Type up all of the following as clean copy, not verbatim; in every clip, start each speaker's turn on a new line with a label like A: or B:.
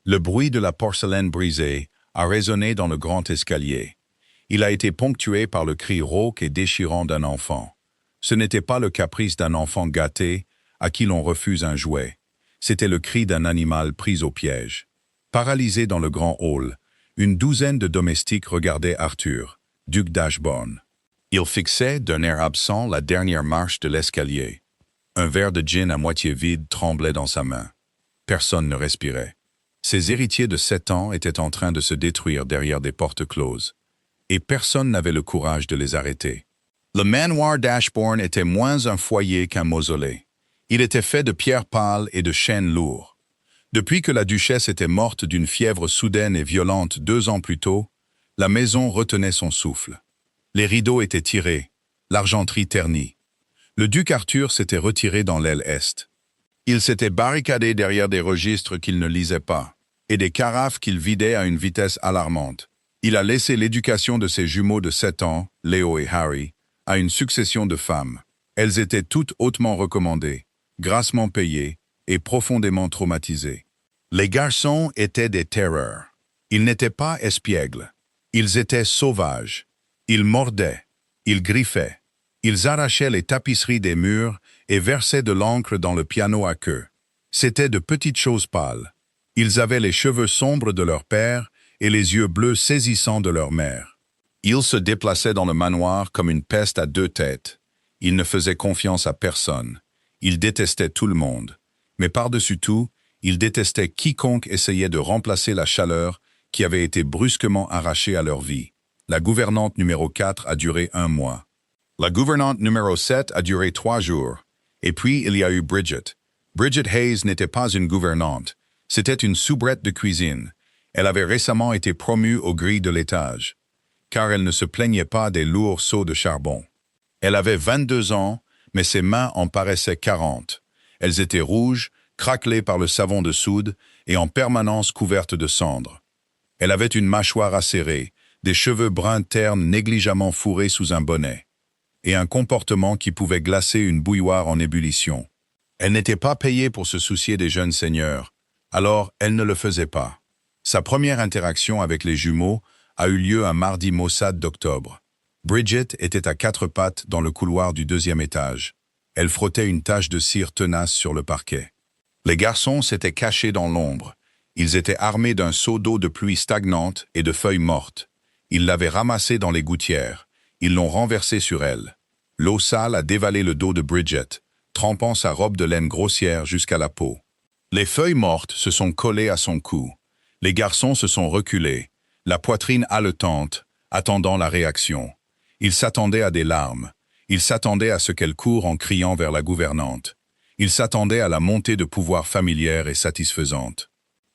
A: Le bruit de la porcelaine brisée a résonné dans le grand escalier. Il a été ponctué par le cri rauque et déchirant d'un enfant. Ce n'était pas le caprice d'un enfant gâté à qui l'on refuse un jouet. C'était le cri d'un animal pris au piège. Paralysé dans le grand hall, une douzaine de domestiques regardaient Arthur, duc d'Ashbourne. Il fixait d'un air absent la dernière marche de l'escalier. Un verre de gin à moitié vide tremblait dans sa main. Personne ne respirait. Ses héritiers de 7 ans étaient en train de se détruire derrière des portes closes. Et personne n'avait le courage de les arrêter. Le manoir d'Ashbourne était moins un foyer qu'un mausolée. Il était fait de pierres pâles et de chênes lourds. Depuis que la duchesse était morte d'une fièvre soudaine et violente 2 ans plus tôt, la maison retenait son souffle. Les rideaux étaient tirés, l'argenterie ternie. Le duc Arthur s'était retiré dans l'aile est. Il s'était barricadé derrière des registres qu'il ne lisait pas, et des carafes qu'il vidait à une vitesse alarmante. Il a laissé l'éducation de ses jumeaux de 7 ans, Léo et Harry, à une succession de femmes. Elles étaient toutes hautement recommandées, grassement payées et profondément traumatisées. Les garçons étaient des terreurs. Ils n'étaient pas espiègles. Ils étaient sauvages. Ils mordaient. Ils griffaient. Ils arrachaient les tapisseries des murs et versaient de l'encre dans le piano à queue. C'étaient de petites choses pâles. Ils avaient les cheveux sombres de leur père et les yeux bleus saisissants de leur mère. Ils se déplaçaient dans le manoir comme une peste à 2 têtes. Ils ne faisaient confiance à personne. Ils détestaient tout le monde. Mais par-dessus tout, ils détestaient quiconque essayait de remplacer la chaleur qui avait été brusquement arrachée à leur vie. La gouvernante numéro 4 a duré 1 mois. La gouvernante numéro 7 a duré 3 jours. Et puis, il y a eu Bridget. Bridget Hayes n'était pas une gouvernante. C'était une soubrette de cuisine. Elle avait récemment été promue aux grilles de l'étage, car elle ne se plaignait pas des lourds seaux de charbon. Elle avait 22 ans, mais ses mains en paraissaient 40. Elles étaient rouges, craquelées par le savon de soude et en permanence couvertes de cendres. Elle avait une mâchoire acérée, des cheveux bruns ternes négligemment fourrés sous un bonnet, et un comportement qui pouvait glacer une bouilloire en ébullition. Elle n'était pas payée pour se soucier des jeunes seigneurs, alors elle ne le faisait pas. Sa première interaction avec les jumeaux a eu lieu un mardi maussade d'octobre. Bridget était à 4 pattes dans le couloir du 2e étage. Elle frottait une tache de cire tenace sur le parquet. Les garçons s'étaient cachés dans l'ombre. Ils étaient armés d'un seau d'eau de pluie stagnante et de feuilles mortes. Ils l'avaient ramassée dans les gouttières. Ils l'ont renversée sur elle. L'eau sale a dévalé le dos de Bridget, trempant sa robe de laine grossière jusqu'à la peau. Les feuilles mortes se sont collées à son cou. Les garçons se sont reculés, la poitrine haletante, attendant la réaction. Ils s'attendaient à des larmes. Ils s'attendaient à ce qu'elle court en criant vers la gouvernante. Ils s'attendaient à la montée de pouvoir familière et satisfaisante.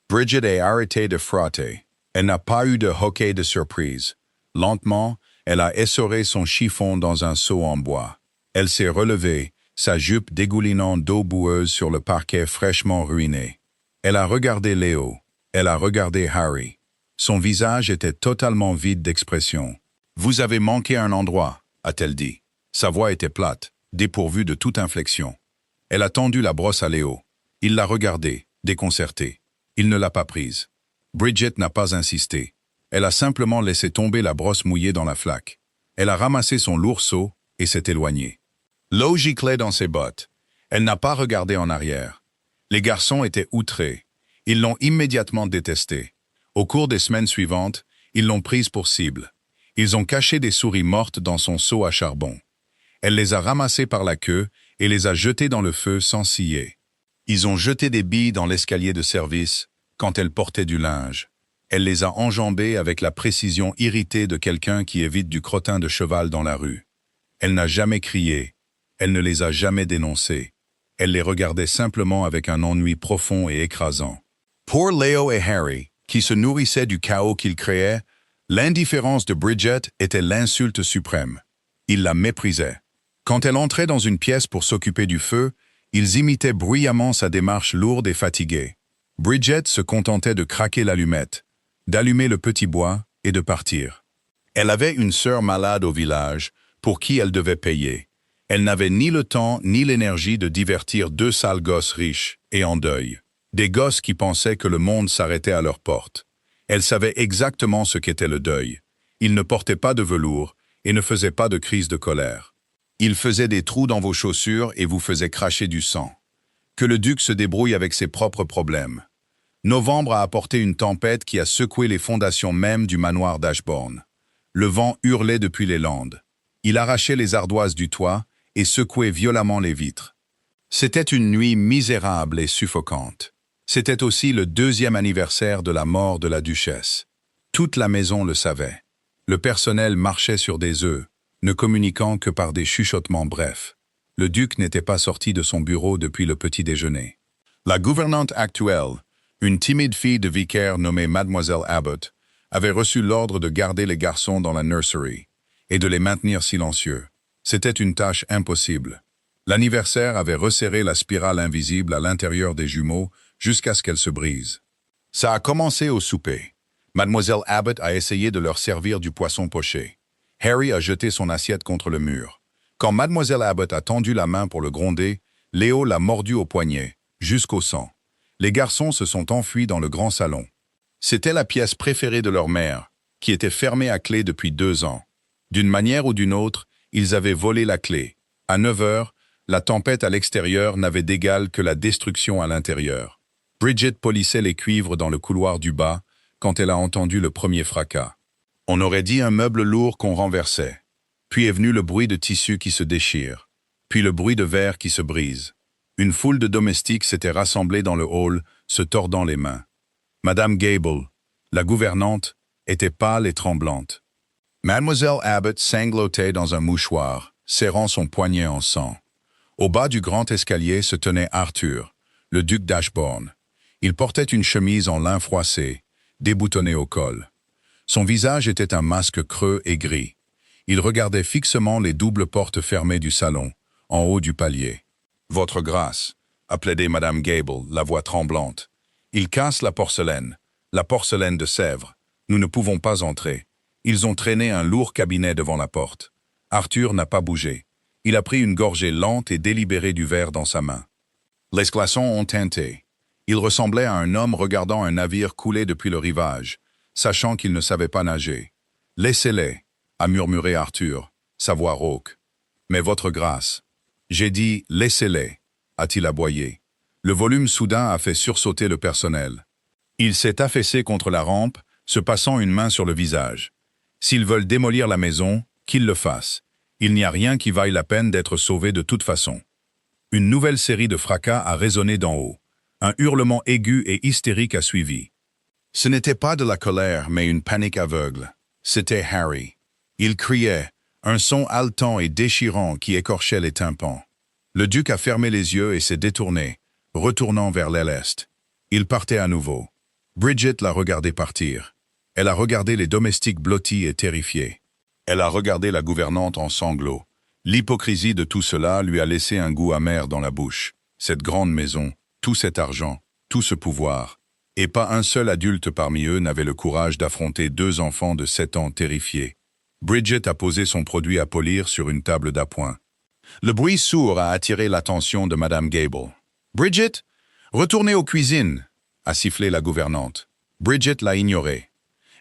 A: Bridget est arrêtée de frotter. Elle n'a pas eu de hoquet de surprise. Lentement, elle a essoré son chiffon dans un seau en bois. Elle s'est relevée, sa jupe dégoulinant d'eau boueuse sur le parquet fraîchement ruiné. Elle a regardé Léo. Elle a regardé Harry. Son visage était totalement vide d'expression. « Vous avez manqué un endroit », a-t-elle dit. Sa voix était plate, dépourvue de toute inflexion. Elle a tendu la brosse à Léo. Il l'a regardée, déconcerté. Il ne l'a pas prise. Bridget n'a pas insisté. Elle a simplement laissé tomber la brosse mouillée dans la flaque. Elle a ramassé son lourd seau et s'est éloignée. L'eau giclait dans ses bottes. Elle n'a pas regardé en arrière. Les garçons étaient outrés. Ils l'ont immédiatement détestée. Au cours des semaines suivantes, ils l'ont prise pour cible. Ils ont caché des souris mortes dans son seau à charbon. Elle les a ramassées par la queue et les a jetées dans le feu sans scier. Ils ont jeté des billes dans l'escalier de service quand elle portait du linge. Elle les a enjambées avec la précision irritée de quelqu'un qui évite du crottin de cheval dans la rue. Elle n'a jamais crié. Elle ne les a jamais dénoncés. Elle les regardait simplement avec un ennui profond et écrasant. Pour Léo et Harry, qui se nourrissaient du chaos qu'ils créaient, l'indifférence de Bridget était l'insulte suprême. Ils la méprisaient. Quand elle entrait dans une pièce pour s'occuper du feu, ils imitaient bruyamment sa démarche lourde et fatiguée. Bridget se contentait de craquer l'allumette, d'allumer le petit bois et de partir. Elle avait une sœur malade au village, pour qui elle devait payer. Elle n'avait ni le temps ni l'énergie de divertir 2 sales gosses riches et en deuil. Des gosses qui pensaient que le monde s'arrêtait à leur porte. Elle savait exactement ce qu'était le deuil. Il ne portait pas de velours et ne faisait pas de crise de colère. Il faisait des trous dans vos chaussures et vous faisait cracher du sang. Que le duc se débrouille avec ses propres problèmes. Novembre a apporté une tempête qui a secoué les fondations mêmes du manoir d'Ashbourne. Le vent hurlait depuis les landes. Il arrachait les ardoises du toit et secouait violemment les vitres. C'était une nuit misérable et suffocante. C'était aussi le 2e anniversaire de la mort de la duchesse. Toute la maison le savait. Le personnel marchait sur des œufs, ne communiquant que par des chuchotements brefs. Le duc n'était pas sorti de son bureau depuis le petit déjeuner. La gouvernante actuelle, une timide fille de vicaire nommée Mademoiselle Abbott, avait reçu l'ordre de garder les garçons dans la nursery et de les maintenir silencieux. C'était une tâche impossible. L'anniversaire avait resserré la spirale invisible à l'intérieur des jumeaux jusqu'à ce qu'elle se brise. Ça a commencé au souper. Mademoiselle Abbott a essayé de leur servir du poisson poché. Harry a jeté son assiette contre le mur. Quand Mademoiselle Abbott a tendu la main pour le gronder, Léo l'a mordu au poignet, jusqu'au sang. Les garçons se sont enfuis dans le grand salon. C'était la pièce préférée de leur mère, qui était fermée à clé depuis 2 ans. D'une manière ou d'une autre, ils avaient volé la clé. À 9 heures, la tempête à l'extérieur n'avait d'égal que la destruction à l'intérieur. Bridget polissait les cuivres dans le couloir du bas quand elle a entendu le premier fracas. On aurait dit un meuble lourd qu'on renversait. Puis est venu le bruit de tissu qui se déchire. Puis le bruit de verre qui se brise. Une foule de domestiques s'était rassemblée dans le hall, se tordant les mains. Madame Gable, la gouvernante, était pâle et tremblante. Mademoiselle Abbott sanglotait dans un mouchoir, serrant son poignet en sang. Au bas du grand escalier se tenait Arthur, le duc d'Ashbourne. Il portait une chemise en lin froissé, déboutonnée au col. Son visage était un masque creux et gris. Il regardait fixement les doubles portes fermées du salon, en haut du palier. « Votre grâce », a plaidé Madame Gable, la voix tremblante. « Ils cassent la porcelaine de Sèvres. Nous ne pouvons pas entrer. Ils ont traîné un lourd cabinet devant la porte. Arthur n'a pas bougé. Il a pris une gorgée lente et délibérée du verre dans sa main. Les glaçons ont tinté. Il ressemblait à un homme regardant un navire couler depuis le rivage, sachant qu'il ne savait pas nager. « Laissez-les », a murmuré Arthur, sa voix rauque. « Mais votre grâce. » J'ai dit « laissez-les », a-t-il aboyé. Le volume soudain a fait sursauter le personnel. Il s'est affaissé contre la rampe, se passant une main sur le visage. S'ils veulent démolir la maison, qu'ils le fassent. Il n'y a rien qui vaille la peine d'être sauvé de toute façon. Une nouvelle série de fracas a résonné d'en haut. Un hurlement aigu et hystérique a suivi. Ce n'était pas de la colère, mais une panique aveugle. C'était Harry. Il criait, un son haletant et déchirant qui écorchait les tympans. Le duc a fermé les yeux et s'est détourné, retournant vers l'aile est. Il partait à nouveau. Bridget l'a regardé partir. Elle a regardé les domestiques blottis et terrifiés. Elle a regardé la gouvernante en sanglots. L'hypocrisie de tout cela lui a laissé un goût amer dans la bouche. Cette grande maison, tout cet argent, tout ce pouvoir. Et pas un seul adulte parmi eux n'avait le courage d'affronter 2 enfants de 7 ans terrifiés. Bridget a posé son produit à polir sur une table d'appoint. Le bruit sourd a attiré l'attention de Madame Gable. « Bridget, retournez aux cuisines !» a sifflé la gouvernante. Bridget l'a ignoré.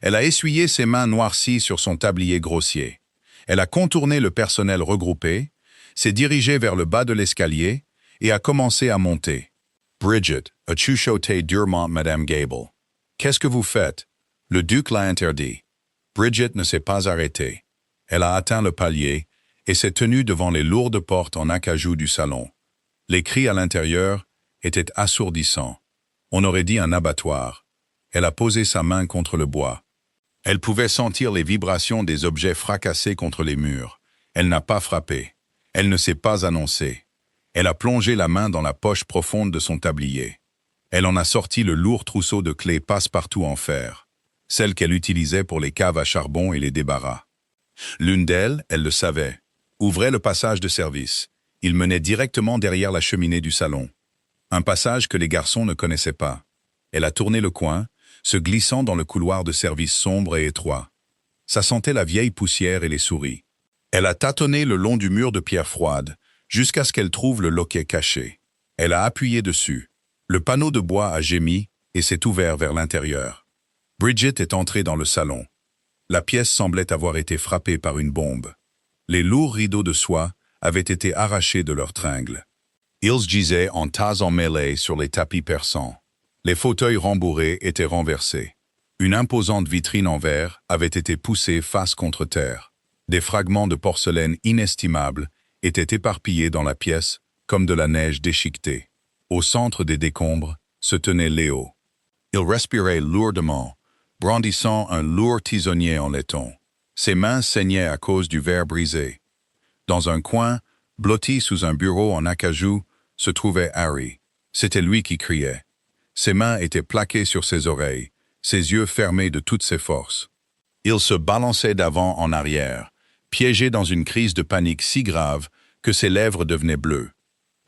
A: Elle a essuyé ses mains noircies sur son tablier grossier. Elle a contourné le personnel regroupé, s'est dirigée vers le bas de l'escalier et a commencé à monter. Bridget a chuchoté durement Madame Gable. « Qu'est-ce que vous faites ?» Le duc l'a interdit. Bridget ne s'est pas arrêtée. Elle a atteint le palier et s'est tenue devant les lourdes portes en acajou du salon. Les cris à l'intérieur étaient assourdissants. On aurait dit un abattoir. Elle a posé sa main contre le bois. Elle pouvait sentir les vibrations des objets fracassés contre les murs. Elle n'a pas frappé. Elle ne s'est pas annoncée. Elle a plongé la main dans la poche profonde de son tablier. Elle en a sorti le lourd trousseau de clés passe-partout en fer, celle qu'elle utilisait pour les caves à charbon et les débarras. L'une d'elles, elle le savait, ouvrait le passage de service. Il menait directement derrière la cheminée du salon. Un passage que les garçons ne connaissaient pas. Elle a tourné le coin, se glissant dans le couloir de service sombre et étroit. Ça sentait la vieille poussière et les souris. Elle a tâtonné le long du mur de pierre froide, jusqu'à ce qu'elle trouve le loquet caché. Elle a appuyé dessus. Le panneau de bois a gémi et s'est ouvert vers l'intérieur. Bridget est entrée dans le salon. La pièce semblait avoir été frappée par une bombe. Les lourds rideaux de soie avaient été arrachés de leurs tringles. Ils gisaient en tas emmêlés sur les tapis persans. Les fauteuils rembourrés étaient renversés. Une imposante vitrine en verre avait été poussée face contre terre. Des fragments de porcelaine inestimables étaient éparpillés dans la pièce comme de la neige déchiquetée. Au centre des décombres se tenait Léo. Il respirait lourdement, brandissant un lourd tisonnier en laiton. Ses mains saignaient à cause du verre brisé. Dans un coin, blotti sous un bureau en acajou, se trouvait Harry. C'était lui qui criait. Ses mains étaient plaquées sur ses oreilles, ses yeux fermés de toutes ses forces. Il se balançait d'avant en arrière, piégé dans une crise de panique si grave que ses lèvres devenaient bleues.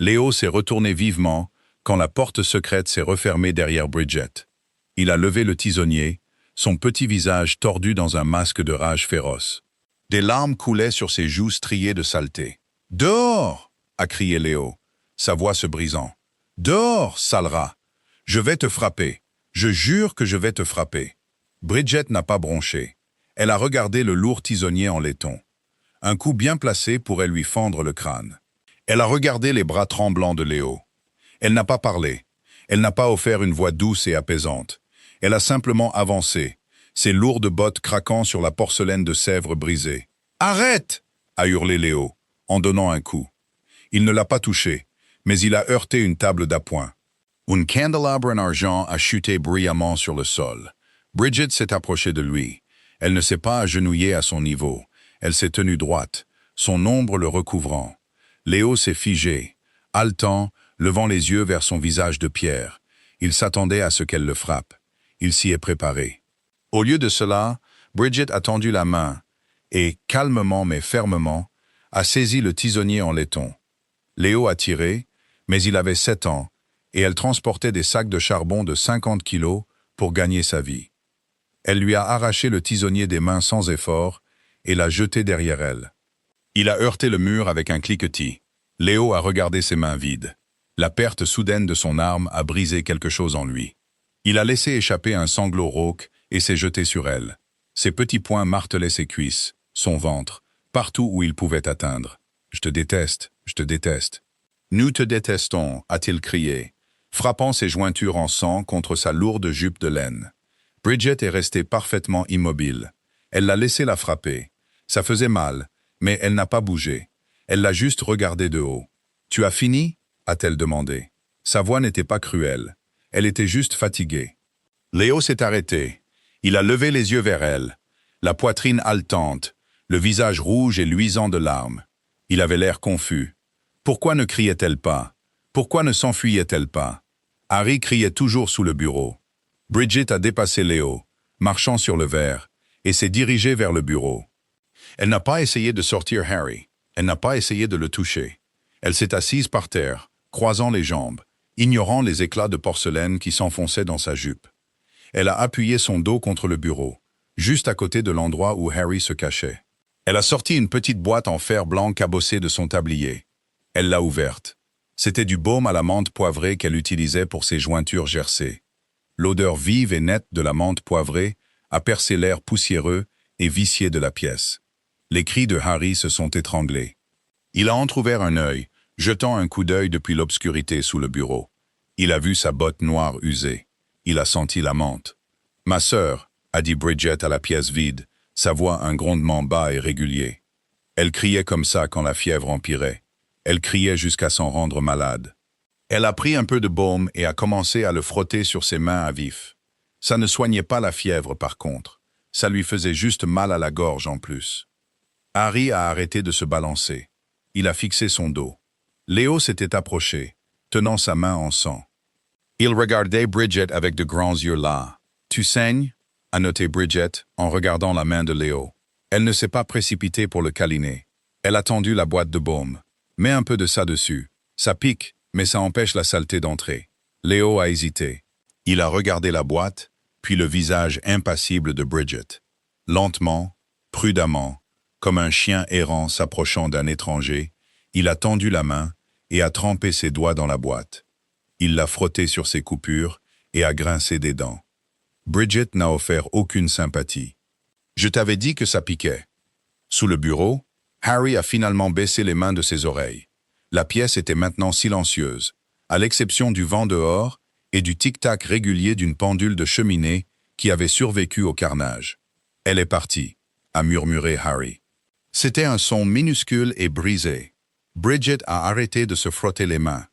A: Léo s'est retourné vivement quand la porte secrète s'est refermée derrière Bridget. Il a levé le tisonnier, son petit visage tordu dans un masque de rage féroce. Des larmes coulaient sur ses joues striées de saleté. « Dehors !» a crié Léo, sa voix se brisant. « Dehors, sale rat! Je vais te frapper. Je jure que je vais te frapper. » Bridget n'a pas bronché. Elle a regardé le lourd tisonnier en laiton. Un coup bien placé pourrait lui fendre le crâne. Elle a regardé les bras tremblants de Léo. Elle n'a pas parlé. Elle n'a pas offert une voix douce et apaisante. Elle a simplement avancé, ses lourdes bottes craquant sur la porcelaine de Sèvres brisée. « Arrête !» a hurlé Léo, en donnant un coup. Il ne l'a pas touché, mais il a heurté une table d'appoint. Un candélabre en argent a chuté bruyamment sur le sol. Bridget s'est approchée de lui. Elle ne s'est pas agenouillée à son niveau. Elle s'est tenue droite, son ombre le recouvrant. Léo s'est figé, haletant, levant les yeux vers son visage de pierre. Il s'attendait à ce qu'elle le frappe. Il s'y est préparé. Au lieu de cela, Bridget a tendu la main et, calmement mais fermement, a saisi le tisonnier en laiton. Léo a tiré, mais il avait 7 ans, et elle transportait des sacs de charbon de 50 kilos pour gagner sa vie. Elle lui a arraché le tisonnier des mains sans effort et l'a jeté derrière elle. Il a heurté le mur avec un cliquetis. Léo a regardé ses mains vides. La perte soudaine de son arme a brisé quelque chose en lui. Il a laissé échapper un sanglot rauque et s'est jeté sur elle. Ses petits poings martelaient ses cuisses, son ventre, partout où il pouvait atteindre. « Je te déteste, je te déteste. »« Nous te détestons », a-t-il crié, frappant ses jointures en sang contre sa lourde jupe de laine. Bridget est restée parfaitement immobile. Elle l'a laissé la frapper. Ça faisait mal, mais elle n'a pas bougé. Elle l'a juste regardé de haut. « Tu as fini ?» a-t-elle demandé. Sa voix n'était pas cruelle. Elle était juste fatiguée. Léo s'est arrêté. Il a levé les yeux vers elle, la poitrine haletante, le visage rouge et luisant de larmes. Il avait l'air confus. Pourquoi ne criait-elle pas? Pourquoi ne s'enfuyait-elle pas? Harry criait toujours sous le bureau. Bridget a dépassé Léo, marchant sur le verre, et s'est dirigée vers le bureau. Elle n'a pas essayé de sortir Harry. Elle n'a pas essayé de le toucher. Elle s'est assise par terre, croisant les jambes, ignorant les éclats de porcelaine qui s'enfonçaient dans sa jupe. Elle a appuyé son dos contre le bureau, juste à côté de l'endroit où Harry se cachait. Elle a sorti une petite boîte en fer blanc cabossée de son tablier. Elle l'a ouverte. C'était du baume à la menthe poivrée qu'elle utilisait pour ses jointures gercées. L'odeur vive et nette de la menthe poivrée a percé l'air poussiéreux et vicié de la pièce. Les cris de Harry se sont étranglés. Il a entrouvert un œil, jetant un coup d'œil depuis l'obscurité sous le bureau. Il a vu sa botte noire usée. Il a senti la menthe. « Ma sœur », a dit Bridget à la pièce vide, sa voix un grondement bas et régulier. Elle criait comme ça quand la fièvre empirait. Elle criait jusqu'à s'en rendre malade. Elle a pris un peu de baume et a commencé à le frotter sur ses mains à vif. Ça ne soignait pas la fièvre par contre. Ça lui faisait juste mal à la gorge en plus. Harry a arrêté de se balancer. Il a fixé son dos. Léo s'était approché, tenant sa main en sang. Il regardait Bridget avec de grands yeux là. « Tu saignes ?» a noté Bridget en regardant la main de Léo. Elle ne s'est pas précipitée pour le câliner. Elle a tendu la boîte de baume. « Mets un peu de ça dessus. Ça pique, mais ça empêche la saleté d'entrer. » Léo a hésité. Il a regardé la boîte, puis le visage impassible de Bridget. Lentement, prudemment, comme un chien errant s'approchant d'un étranger, il a tendu la main et a trempé ses doigts dans la boîte. Il l'a frotté sur ses coupures et a grincé des dents. Bridget n'a offert aucune sympathie. « Je t'avais dit que ça piquait. » Sous le bureau, Harry a finalement baissé les mains de ses oreilles. La pièce était maintenant silencieuse, à l'exception du vent dehors et du tic-tac régulier d'une pendule de cheminée qui avait survécu au carnage. « Elle est partie », a murmuré Harry. C'était un son minuscule et brisé. Bridget a arrêté de se frotter les mains.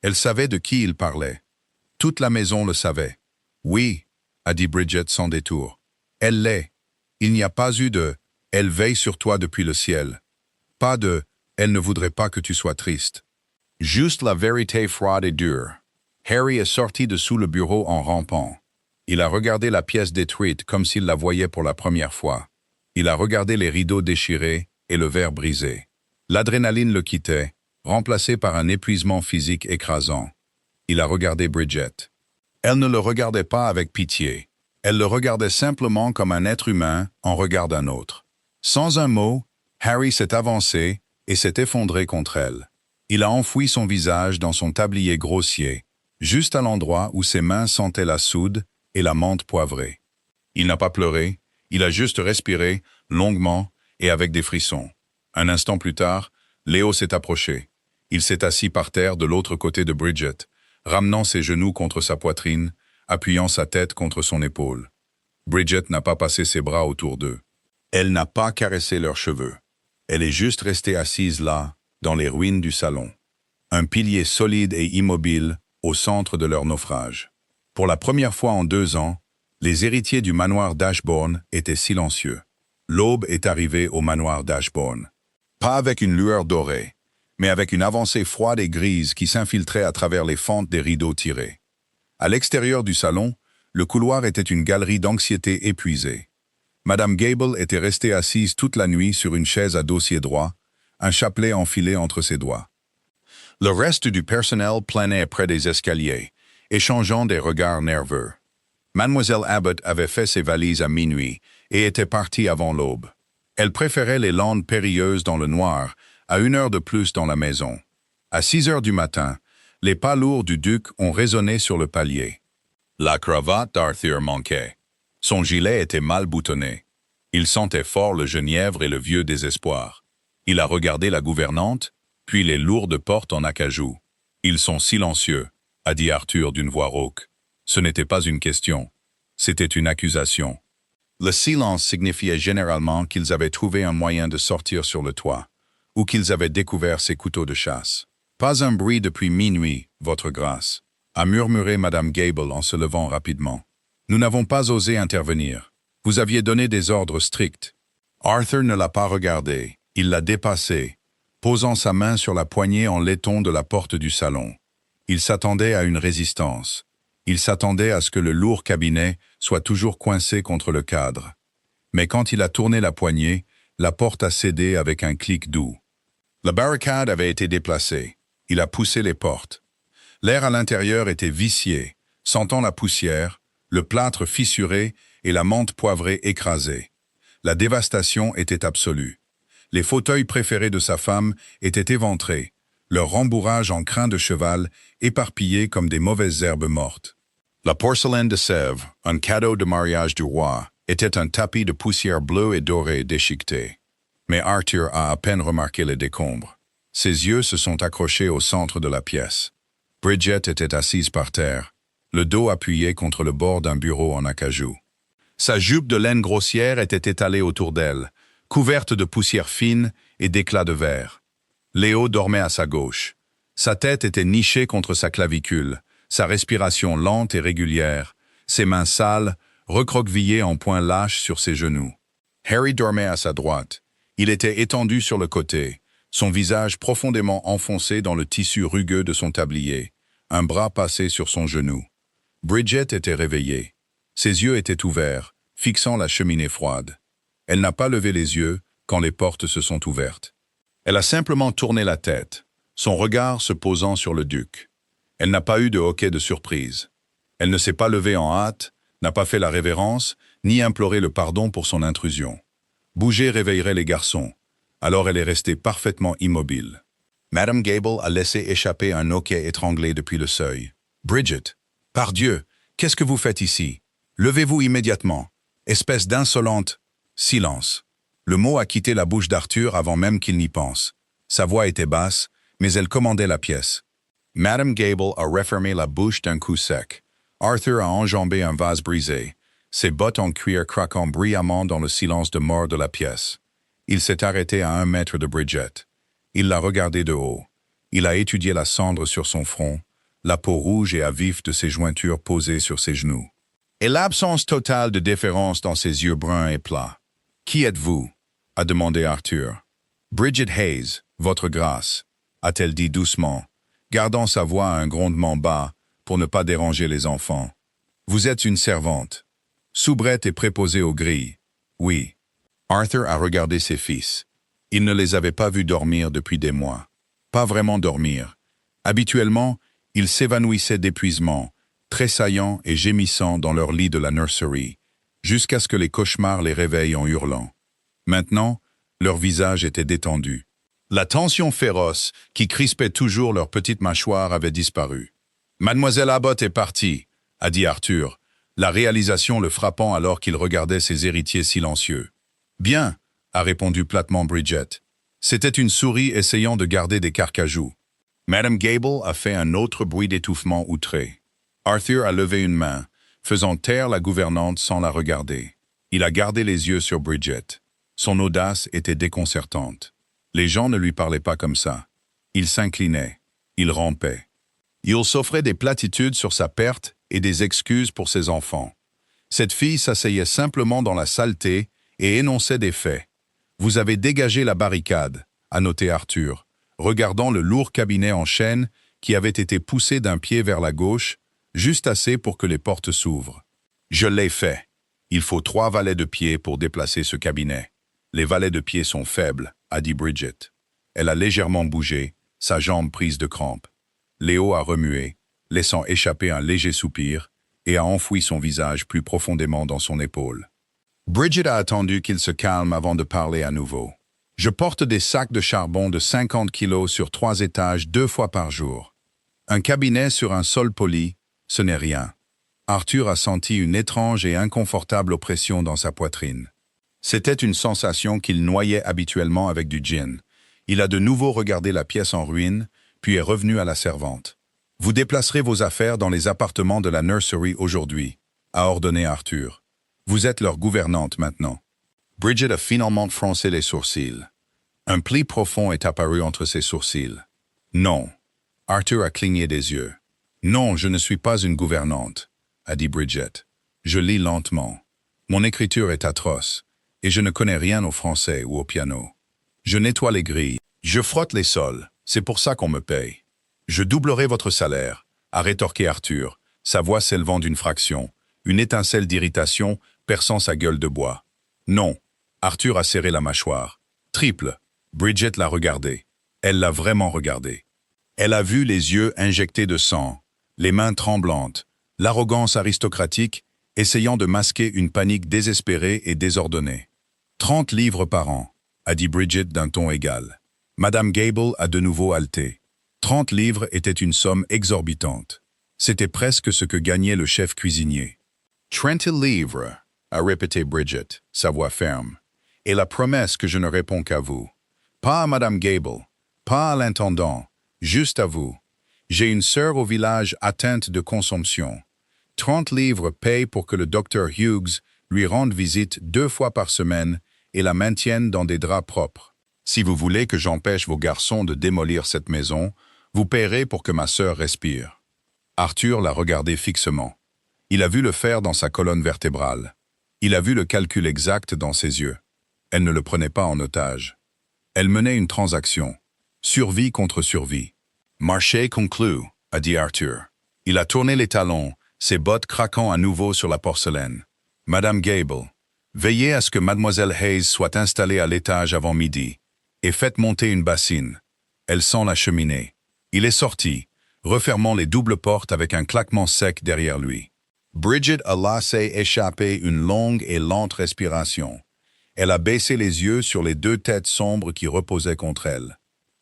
A: Elle savait de qui il parlait. Toute la maison le savait. « Oui », a dit Bridget sans détour. « Elle l'est. Il n'y a pas eu de « elle veille sur toi depuis le ciel ». Pas de « elle ne voudrait pas que tu sois triste ». Juste la vérité froide et dure. Harry est sorti de sous le bureau en rampant. Il a regardé la pièce détruite comme s'il la voyait pour la première fois. Il a regardé les rideaux déchirés et le verre brisé. L'adrénaline le quittait, remplacé par un épuisement physique écrasant. Il a regardé Bridget. Elle ne le regardait pas avec pitié. Elle le regardait simplement comme un être humain en regarde un autre. Sans un mot, Harry s'est avancé et s'est effondré contre elle. Il a enfoui son visage dans son tablier grossier, juste à l'endroit où ses mains sentaient la soude et la menthe poivrée. Il n'a pas pleuré, il a juste respiré, longuement et avec des frissons. Un instant plus tard, Léo s'est approché. Il s'est assis par terre de l'autre côté de Bridget, ramenant ses genoux contre sa poitrine, appuyant sa tête contre son épaule. Bridget n'a pas passé ses bras autour d'eux. Elle n'a pas caressé leurs cheveux. Elle est juste restée assise là, dans les ruines du salon. Un pilier solide et immobile au centre de leur naufrage. Pour la première fois en 2 ans, les héritiers du manoir d'Ashbourne étaient silencieux. L'aube est arrivée au manoir d'Ashbourne. Pas avec une lueur dorée, mais avec une avancée froide et grise qui s'infiltrait à travers les fentes des rideaux tirés. À l'extérieur du salon, le couloir était une galerie d'anxiété épuisée. Madame Gable était restée assise toute la nuit sur une chaise à dossier droit, un chapelet enfilé entre ses doigts. Le reste du personnel planait près des escaliers, échangeant des regards nerveux. Mademoiselle Abbott avait fait ses valises à minuit et était partie avant l'aube. Elle préférait les landes périlleuses dans le noir à 1 heure de plus dans la maison. À 6 heures du matin, les pas lourds du duc ont résonné sur le palier. La cravate d'Arthur manquait. Son gilet était mal boutonné. Il sentait fort le genièvre et le vieux désespoir. Il a regardé la gouvernante, puis les lourdes portes en acajou. « Ils sont silencieux », a dit Arthur d'une voix rauque. Ce n'était pas une question, c'était une accusation. Le silence signifiait généralement qu'ils avaient trouvé un moyen de sortir sur le toit, ou qu'ils avaient découvert ses couteaux de chasse. « Pas un bruit depuis minuit, votre grâce », a murmuré Madame Gable en se levant rapidement. « Nous n'avons pas osé intervenir. Vous aviez donné des ordres stricts. » Arthur ne l'a pas regardé, il l'a dépassé, posant sa main sur la poignée en laiton de la porte du salon. Il s'attendait à une résistance. Il s'attendait à ce que le lourd cabinet soit toujours coincé contre le cadre. Mais quand il a tourné la poignée, la porte a cédé avec un clic doux. La barricade avait été déplacée. Il a poussé les portes. L'air à l'intérieur était vicié, sentant la poussière, le plâtre fissuré et la menthe poivrée écrasée. La dévastation était absolue. Les fauteuils préférés de sa femme étaient éventrés, leur rembourrage en crin de cheval éparpillé comme des mauvaises herbes mortes. La porcelaine de Sèvres, un cadeau de mariage du roi, était un tapis de poussière bleue et dorée déchiquetée. Mais Arthur a à peine remarqué les décombres. Ses yeux se sont accrochés au centre de la pièce. Bridget était assise par terre, le dos appuyé contre le bord d'un bureau en acajou. Sa jupe de laine grossière était étalée autour d'elle, couverte de poussière fine et d'éclats de verre. Léo dormait à sa gauche. Sa tête était nichée contre sa clavicule, sa respiration lente et régulière, ses mains sales, recroquevillées en poings lâches sur ses genoux. Harry dormait à sa droite. Il était étendu sur le côté, son visage profondément enfoncé dans le tissu rugueux de son tablier, un bras passé sur son genou. Bridget était réveillée. Ses yeux étaient ouverts, fixant la cheminée froide. Elle n'a pas levé les yeux quand les portes se sont ouvertes. Elle a simplement tourné la tête, son regard se posant sur le duc. Elle n'a pas eu de hoquet de surprise. Elle ne s'est pas levée en hâte, n'a pas fait la révérence, ni imploré le pardon pour son intrusion. Bouger réveillerait les garçons, alors elle est restée parfaitement immobile. Madame Gable a laissé échapper un hoquet étranglé depuis le seuil. Bridget, pardieu, qu'est-ce que vous faites ici? Levez-vous immédiatement. Espèce d'insolente. Silence. Le mot a quitté la bouche d'Arthur avant même qu'il n'y pense. Sa voix était basse, mais elle commandait la pièce. Madame Gable a refermé la bouche d'un coup sec. Arthur a enjambé un vase brisé. Ses bottes en cuir craquant bruyamment dans le silence de mort de la pièce. Il s'est arrêté à 1 mètre de Bridget. Il l'a regardée de haut. Il a étudié la cendre sur son front, la peau rouge et à vif de ses jointures posées sur ses genoux. Et l'absence totale de déférence dans ses yeux bruns et plats. « Qui êtes-vous » a demandé Arthur. « Bridget Hayes, votre grâce » a-t-elle dit doucement, gardant sa voix à un grondement bas pour ne pas déranger les enfants. « Vous êtes une servante. Soubrette et préposée aux grilles. » « Oui. » Arthur a regardé ses fils. Il ne les avait pas vus dormir depuis des mois. Pas vraiment dormir. Habituellement, ils s'évanouissaient d'épuisement, tressaillant et gémissant dans leur lit de la nursery, jusqu'à ce que les cauchemars les réveillent en hurlant. Maintenant, leur visage était détendu. La tension féroce qui crispait toujours leurs petites mâchoires avait disparu. « Mademoiselle Abbott est partie », a dit Arthur, la réalisation le frappant alors qu'il regardait ses héritiers silencieux. « Bien », a répondu platement Bridget. C'était une souris essayant de garder des carcajous. Madame Gable a fait un autre bruit d'étouffement outré. Arthur a levé une main, faisant taire la gouvernante sans la regarder. Il a gardé les yeux sur Bridget. Son audace était déconcertante. Les gens ne lui parlaient pas comme ça. Il s'inclinait. Il rampait. Il s'offrait des platitudes sur sa perte et des excuses pour ses enfants. Cette fille s'asseyait simplement dans la saleté et énonçait des faits. « Vous avez dégagé la barricade », a noté Arthur, regardant le lourd cabinet en chêne qui avait été poussé d'un pied vers la gauche, juste assez pour que les portes s'ouvrent. « Je l'ai fait. Il faut 3 valets de pied pour déplacer ce cabinet. Les valets de pied sont faibles, » a dit Bridget. Elle a légèrement bougé, sa jambe prise de crampe. Léo a remué, laissant échapper un léger soupir, et a enfoui son visage plus profondément dans son épaule. Bridget a attendu qu'il se calme avant de parler à nouveau. « Je porte des sacs de charbon de 50 kilos sur 3 étages 2 fois par jour. Un cabinet sur un sol poli, ce n'est rien. » Arthur a senti une étrange et inconfortable oppression dans sa poitrine. C'était une sensation qu'il noyait habituellement avec du gin. Il a de nouveau regardé la pièce en ruine, puis est revenu à la servante. « Vous déplacerez vos affaires dans les appartements de la nursery aujourd'hui, » a ordonné Arthur. « Vous êtes leur gouvernante maintenant. » Bridget a finalement froncé les sourcils. Un pli profond est apparu entre ses sourcils. « Non. » Arthur a cligné des yeux. « Non, je ne suis pas une gouvernante, » a dit Bridget. « Je lis lentement. Mon écriture est atroce, et je ne connais rien au français ou au piano. Je nettoie les grilles, je frotte les sols, c'est pour ça qu'on me paye. Je doublerai votre salaire, » a rétorqué Arthur, sa voix s'élevant d'une fraction, une étincelle d'irritation perçant sa gueule de bois. « Non. » Arthur a serré la mâchoire. « Triple. » Bridget l'a regardé. Elle l'a vraiment regardé. Elle a vu les yeux injectés de sang, les mains tremblantes, l'arrogance aristocratique essayant de masquer une panique désespérée et désordonnée. « 30 livres par an, » a dit Bridget d'un ton égal. Madame Gable a de nouveau haleté. 30 livres était une somme exorbitante. C'était presque ce que gagnait le chef cuisinier. « 30 livres », a répété Bridget, sa voix ferme. « Et la promesse que je ne réponds qu'à vous. Pas à Madame Gable, pas à l'intendant, juste à vous. J'ai une sœur au village atteinte de consomption. 30 livres paye pour que le docteur Hughes lui rende visite 2 fois par semaine et la maintienne dans des draps propres. Si vous voulez que j'empêche vos garçons de démolir cette maison, vous paierez pour que ma sœur respire. » Arthur l'a regardé fixement. Il a vu le fer dans sa colonne vertébrale. Il a vu le calcul exact dans ses yeux. Elle ne le prenait pas en otage. Elle menait une transaction. Survie contre survie. « Marché conclu », a dit Arthur. Il a tourné les talons, ses bottes craquant à nouveau sur la porcelaine. « Madame Gable, veillez à ce que Mademoiselle Hayes soit installée à l'étage avant midi, et faites monter une bassine. Elle sent la cheminée. » Il est sorti, refermant les doubles portes avec un claquement sec derrière lui. Bridget a laissé échapper une longue et lente respiration. Elle a baissé les yeux sur les 2 têtes sombres qui reposaient contre elle.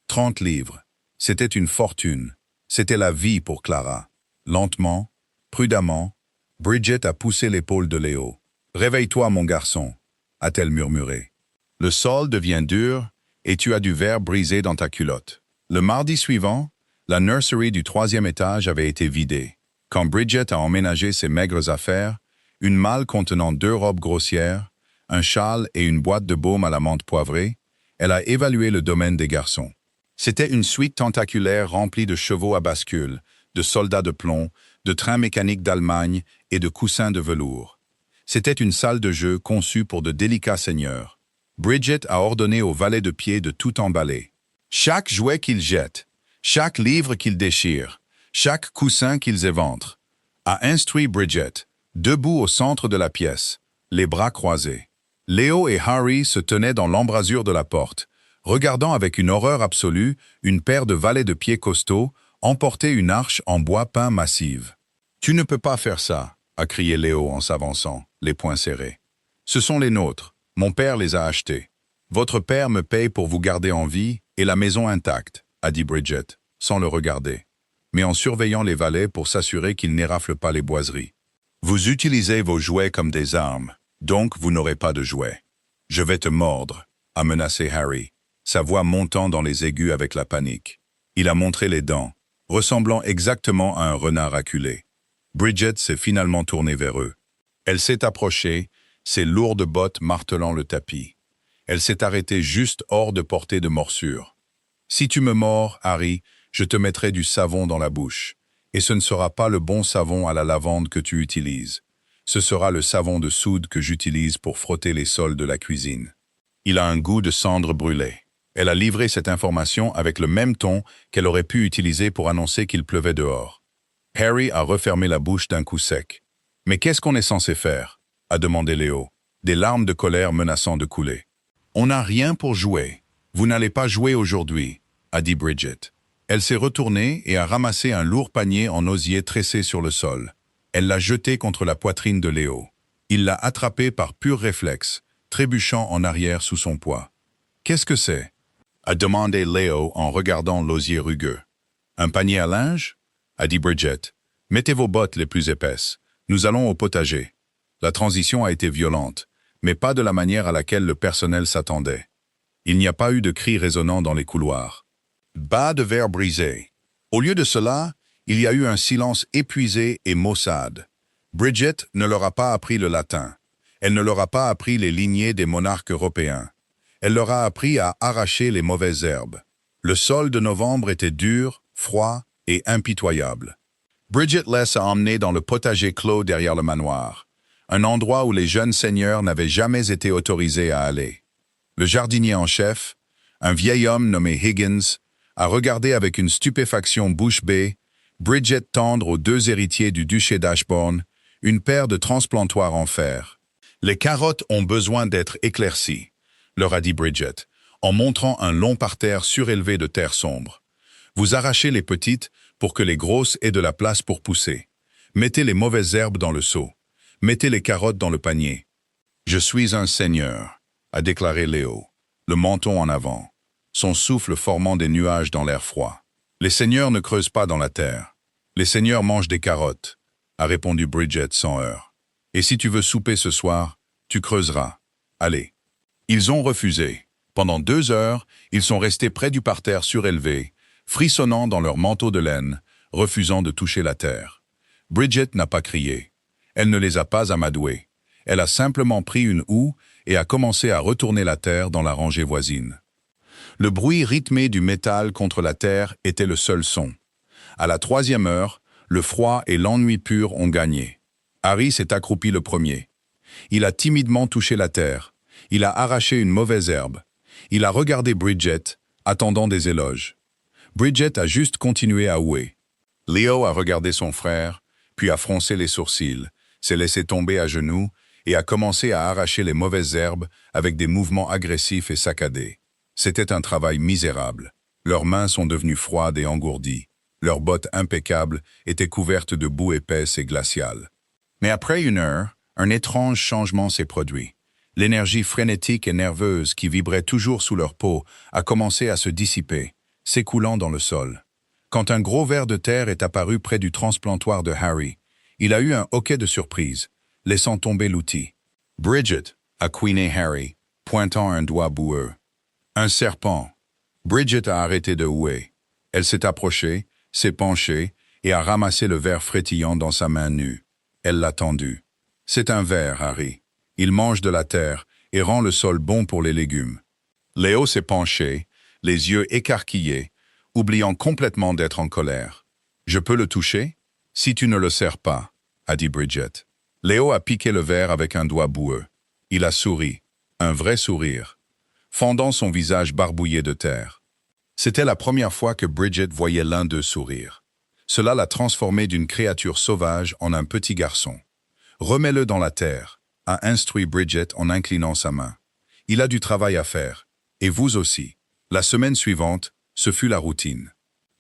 A: 30 livres. C'était une fortune. C'était la vie pour Clara. Lentement, prudemment, Bridget a poussé l'épaule de Léo. « Réveille-toi, mon garçon », a-t-elle murmuré. Le sol devient dur et tu as du verre brisé dans ta culotte. Le mardi suivant, la nursery du 3e étage avait été vidée. Quand Bridget a emménagé ses maigres affaires, une malle contenant 2 robes grossières, un châle et une boîte de baume à la menthe poivrée, elle a évalué le domaine des garçons. C'était une suite tentaculaire remplie de chevaux à bascule, de soldats de plomb, de trains mécaniques d'Allemagne et de coussins de velours. C'était une salle de jeu conçue pour de délicats seigneurs. Bridget a ordonné aux valets de pied de tout emballer. Chaque jouet qu'ils jettent, chaque livre qu'ils déchirent, chaque coussin qu'ils éventrent, a instruit Bridget, debout au centre de la pièce, les bras croisés. Léo et Harry se tenaient dans l'embrasure de la porte, regardant avec une horreur absolue une paire de valets de pied costauds emporter une arche en bois peint massive. « Tu ne peux pas faire ça », a crié Léo en s'avançant, les poings serrés. « Ce sont les nôtres. Mon père les a achetés. Votre père me paye pour vous garder en vie et la maison intacte, » a dit Bridget, sans le regarder, mais en surveillant les valets pour s'assurer qu'ils n'éraflent pas les boiseries. « Vous utilisez vos jouets comme des armes, donc vous n'aurez pas de jouets. Je vais te mordre, » a menacé Harry, sa voix montant dans les aigus avec la panique. Il a montré les dents, ressemblant exactement à un renard acculé. Bridget s'est finalement tournée vers eux. Elle s'est approchée, ses lourdes bottes martelant le tapis. Elle s'est arrêtée juste hors de portée de morsure. « Si tu me mords, Harry, je te mettrai du savon dans la bouche. Et ce ne sera pas le bon savon à la lavande que tu utilises. Ce sera le savon de soude que j'utilise pour frotter les sols de la cuisine. Il a un goût de cendre brûlée. » Elle a livré cette information avec le même ton qu'elle aurait pu utiliser pour annoncer qu'il pleuvait dehors. Harry a refermé la bouche d'un coup sec. « Mais qu'est-ce qu'on est censé faire ?» a demandé Léo, des larmes de colère menaçant de couler. « On n'a rien pour jouer. Vous n'allez pas jouer aujourd'hui, » a dit Bridget. Elle s'est retournée et a ramassé un lourd panier en osier tressé sur le sol. Elle l'a jeté contre la poitrine de Léo. Il l'a attrapé par pur réflexe, trébuchant en arrière sous son poids. « Qu'est-ce que c'est ?» a demandé Léo en regardant l'osier rugueux. « Un panier à linge ?» a dit Bridget. « Mettez vos bottes les plus épaisses. Nous allons au potager. » La transition a été violente, mais pas de la manière à laquelle le personnel s'attendait. Il n'y a pas eu de cris résonnants dans les couloirs. Bas de verre brisé. Au lieu de cela, il y a eu un silence épuisé et maussade. Bridget ne leur a pas appris le latin. Elle ne leur a pas appris les lignées des monarques européens. Elle leur a appris à arracher les mauvaises herbes. Le sol de novembre était dur, froid et impitoyable. Bridget les a emmenés dans le potager clos derrière le manoir, un endroit où les jeunes seigneurs n'avaient jamais été autorisés à aller. Le jardinier en chef, un vieil homme nommé Higgins, a regardé avec une stupéfaction bouche bée Bridget tendre aux 2 héritiers du duché d'Ashbourne une paire de transplantoirs en fer. « Les carottes ont besoin d'être éclaircies », leur a dit Bridget, en montrant un long parterre surélevé de terre sombre. « Vous arrachez les petites pour que les grosses aient de la place pour pousser. Mettez les mauvaises herbes dans le seau. Mettez les carottes dans le panier. »« Je suis un seigneur », a déclaré Léo, le menton en avant, son souffle formant des nuages dans l'air froid. « Les seigneurs ne creusent pas dans la terre. Les seigneurs mangent des carottes, » a répondu Bridget sans heurts. « Et si tu veux souper ce soir, tu creuseras. Allez. » Ils ont refusé. Pendant 2 heures, ils sont restés près du parterre surélevé, frissonnant dans leur manteau de laine, refusant de toucher la terre. Bridget n'a pas crié. Elle ne les a pas amadoués. Elle a simplement pris une houe et a commencé à retourner la terre dans la rangée voisine. Le bruit rythmé du métal contre la terre était le seul son. À la 3e heure, le froid et l'ennui pur ont gagné. Harry s'est accroupi le premier. Il a timidement touché la terre. Il a arraché une mauvaise herbe. Il a regardé Bridget, attendant des éloges. Bridget a juste continué à ouer. Léo a regardé son frère, puis a froncé les sourcils, s'est laissé tomber à genoux et a commencé à arracher les mauvaises herbes avec des mouvements agressifs et saccadés. C'était un travail misérable. Leurs mains sont devenues froides et engourdies. Leurs bottes impeccables étaient couvertes de boue épaisse et glaciale. Mais après 1 heure, un étrange changement s'est produit. L'énergie frénétique et nerveuse qui vibrait toujours sous leur peau a commencé à se dissiper, s'écoulant dans le sol. Quand un gros ver de terre est apparu près du transplantoir de Harry, il a eu un hoquet de surprise, laissant tomber l'outil. « Bridget » a couiné Harry, pointant un doigt boueux. « Un serpent !» Bridget a arrêté de houer. Elle s'est approchée, s'est penchée et a ramassé le ver frétillant dans sa main nue. Elle l'a tendu. « C'est un ver, Harry. Il mange de la terre et rend le sol bon pour les légumes. » Léo s'est penché, les yeux écarquillés, oubliant complètement d'être en colère. « Je peux le toucher? Si tu ne le serres pas, » a dit Bridget. Léo a piqué le ver avec un doigt boueux. Il a souri, un vrai sourire, fendant son visage barbouillé de terre. C'était la première fois que Bridget voyait l'un d'eux sourire. Cela l'a transformé d'une créature sauvage en un petit garçon. « Remets-le dans la terre », a instruit Bridget en inclinant sa main. « Il a du travail à faire. Et vous aussi. » La semaine suivante, ce fut la routine.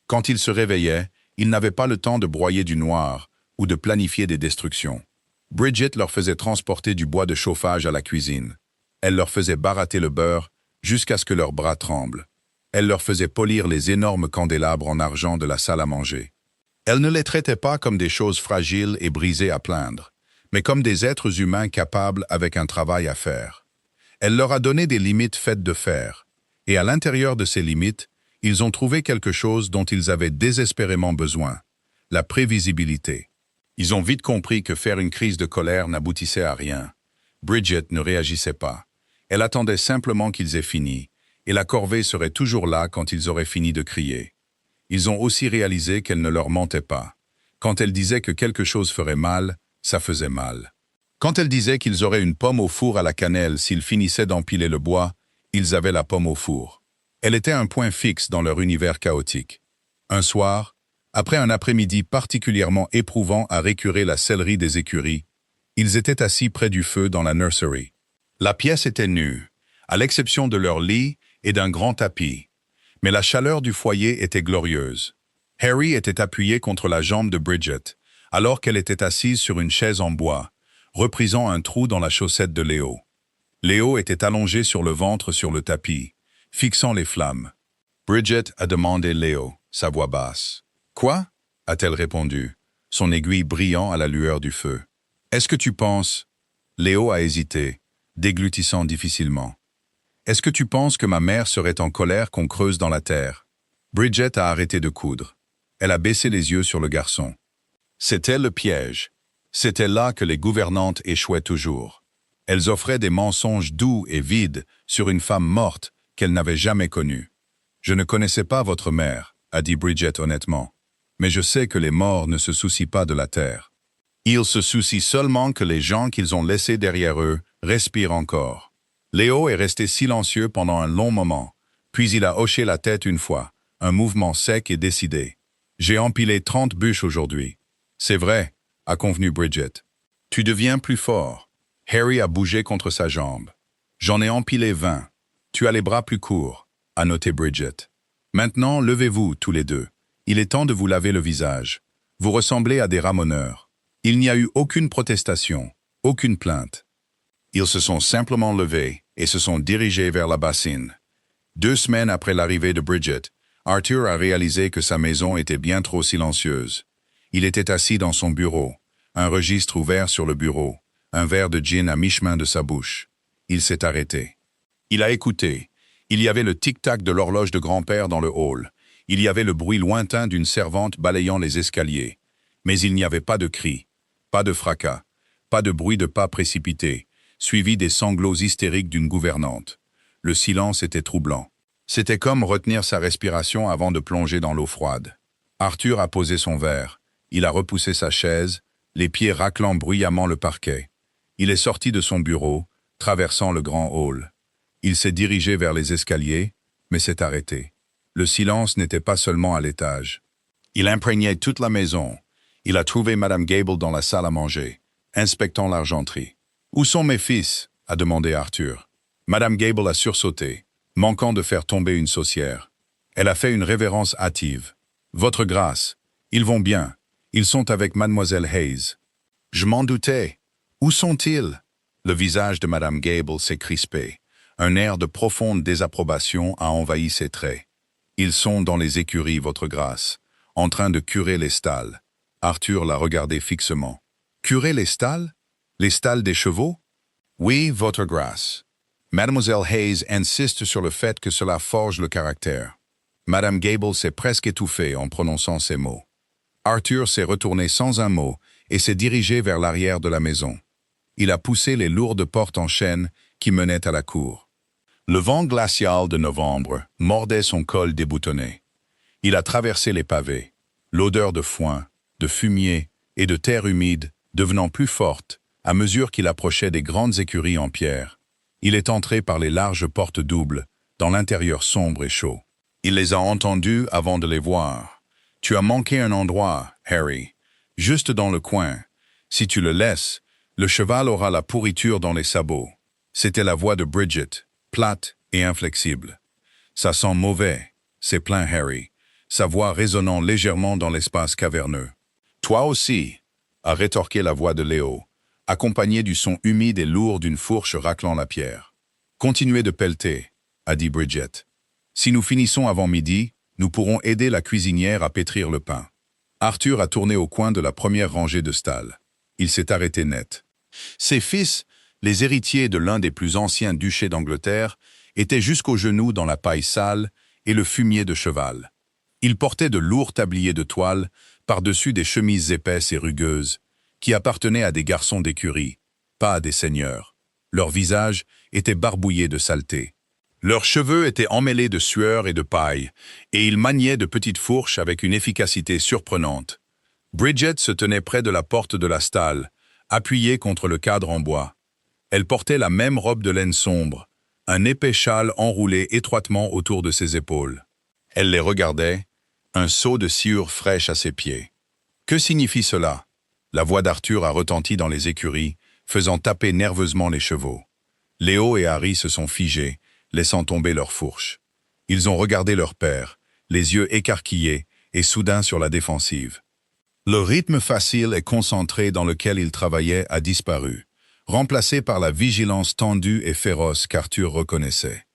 A: Quand il se réveillait, il n'avait pas le temps de broyer du noir ou de planifier des destructions. Bridget leur faisait transporter du bois de chauffage à la cuisine. Elle leur faisait barater le beurre jusqu'à ce que leurs bras tremblent. Elle leur faisait polir les énormes candélabres en argent de la salle à manger. Elle ne les traitait pas comme des choses fragiles et brisées à plaindre, mais comme des êtres humains capables avec un travail à faire. Elle leur a donné des limites faites de fer, et à l'intérieur de ces limites, ils ont trouvé quelque chose dont ils avaient désespérément besoin, la prévisibilité. Ils ont vite compris que faire une crise de colère n'aboutissait à rien. Bridget ne réagissait pas. Elle attendait simplement qu'ils aient fini, et la corvée serait toujours là quand ils auraient fini de crier. Ils ont aussi réalisé qu'elle ne leur mentait pas. Quand elle disait que quelque chose ferait mal, ça faisait mal. Quand elle disait qu'ils auraient une pomme au four à la cannelle s'ils finissaient d'empiler le bois, ils avaient la pomme au four. Elle était un point fixe dans leur univers chaotique. Un soir, après un après-midi particulièrement éprouvant à récurer la sellerie des écuries, ils étaient assis près du feu dans la nursery. La pièce était nue, à l'exception de leur lit et d'un grand tapis. Mais la chaleur du foyer était glorieuse. Harry était appuyé contre la jambe de Bridget, alors qu'elle était assise sur une chaise en bois, reprisant un trou dans la chaussette de Léo. Léo était allongé sur le ventre sur le tapis, fixant les flammes. Bridget a demandé Léo, sa voix basse. « Quoi » a-t-elle répondu, son aiguille brillant à la lueur du feu. « Est-ce que tu penses… » Léo a hésité, déglutissant difficilement. « Est-ce que tu penses que ma mère serait en colère qu'on creuse dans la terre ?» Bridget a arrêté de coudre. Elle a baissé les yeux sur le garçon. C'était le piège. C'était là que les gouvernantes échouaient toujours. Elles offraient des mensonges doux et vides sur une femme morte qu'elles n'avaient jamais connue. « Je ne connaissais pas votre mère », a dit Bridget honnêtement. « Mais je sais que les morts ne se soucient pas de la terre. Ils se soucient seulement que les gens qu'ils ont laissés derrière eux respirent encore. » Léo est resté silencieux pendant un long moment, puis il a hoché la tête une fois, un mouvement sec et décidé. « J'ai empilé 30 bûches aujourd'hui. »« C'est vrai », a convenu Bridget. « Tu deviens plus fort. » Harry a bougé contre sa jambe. « J'en ai empilé 20. Tu as les bras plus courts, » a noté Bridget. « Maintenant, levez-vous tous les deux. Il est temps de vous laver le visage. Vous ressemblez à des ramoneurs. » Il n'y a eu aucune protestation, aucune plainte. Ils se sont simplement levés et se sont dirigés vers la bassine. 2 semaines après l'arrivée de Bridget, Arthur a réalisé que sa maison était bien trop silencieuse. Il était assis dans son bureau, un registre ouvert sur le bureau, un verre de gin à mi-chemin de sa bouche. Il s'est arrêté. Il a écouté. Il y avait le tic-tac de l'horloge de grand-père dans le hall. Il y avait le bruit lointain d'une servante balayant les escaliers. Mais il n'y avait pas de cris, pas de fracas, pas de bruit de pas précipités, suivi des sanglots hystériques d'une gouvernante. Le silence était troublant. C'était comme retenir sa respiration avant de plonger dans l'eau froide. Arthur a posé son verre. Il a repoussé sa chaise, les pieds raclant bruyamment le parquet. Il est sorti de son bureau, traversant le grand hall. Il s'est dirigé vers les escaliers, mais s'est arrêté. Le silence n'était pas seulement à l'étage. Il imprégnait toute la maison. Il a trouvé Madame Gable dans la salle à manger, inspectant l'argenterie. « Où sont mes fils ?» a demandé Arthur. Madame Gable a sursauté, manquant de faire tomber une saucière. Elle a fait une révérence hâtive. « Votre grâce, ils vont bien. Ils sont avec Mademoiselle Hayes. »« Je m'en doutais. Où sont-ils » Le visage de Madame Gable s'est crispé. Un air de profonde désapprobation a envahi ses traits. « Ils sont dans les écuries, votre grâce. en train de curer les stalles. Arthur la regardait fixement. Curer les stalles? Les stalles des chevaux? Oui, votre grâce. Mademoiselle Hayes insiste sur le fait que cela forge le caractère. Madame Gable s'est presque étouffée en prononçant ces mots. Arthur s'est retourné sans un mot et s'est dirigé vers l'arrière de la maison. Il a poussé les lourdes portes en chêne qui menaient à la cour. Le vent glacial de novembre mordait son col déboutonné. Il a traversé les pavés, l'odeur de foin, de fumier et de terre humide devenant plus forte à mesure qu'il approchait des grandes écuries en pierre. Il est entré par les larges portes doubles, dans l'intérieur sombre et chaud. Il les a entendus avant de les voir. Tu as manqué un endroit, Harry, juste dans le coin. Si tu le laisses, le cheval aura la pourriture dans les sabots. C'était la voix de Bridget, plate et inflexible. Ça sent mauvais, s'est plaint Harry, sa voix résonnant légèrement dans l'espace caverneux. Toi aussi, a rétorqué la voix de Léo, accompagnée du son humide et lourd d'une fourche raclant la pierre. Continuez de pelleter, a dit Bridget. Si nous finissons avant midi, nous pourrons aider la cuisinière à pétrir le pain. Arthur a tourné au coin de la première rangée de stalles. Il s'est arrêté net. Ses fils, les héritiers de l'un des plus anciens duchés d'Angleterre, étaient jusqu'aux genoux dans la paille sale et le fumier de cheval. Ils portaient de lourds tabliers de toile par-dessus des chemises épaisses et rugueuses, qui appartenaient à des garçons d'écurie, pas à des seigneurs. Leurs visages étaient barbouillés de saleté. Leurs cheveux étaient emmêlés de sueur et de paille, et ils maniaient de petites fourches avec une efficacité surprenante. Bridget se tenait près de la porte de la stalle, appuyée contre le cadre en bois. Elle portait la même robe de laine sombre, un épais châle enroulé étroitement autour de ses épaules. Elle les regardait, un seau de sciure fraîche à ses pieds. Que signifie cela? La voix d'Arthur a retenti dans les écuries, faisant taper nerveusement les chevaux. Léo et Harry se sont figés, laissant tomber leurs fourches. Ils ont regardé leur père, les yeux écarquillés et soudain sur la défensive. Le rythme facile et concentré dans lequel ils travaillaient a disparu, remplacé par la vigilance tendue et féroce qu'Arthur reconnaissait.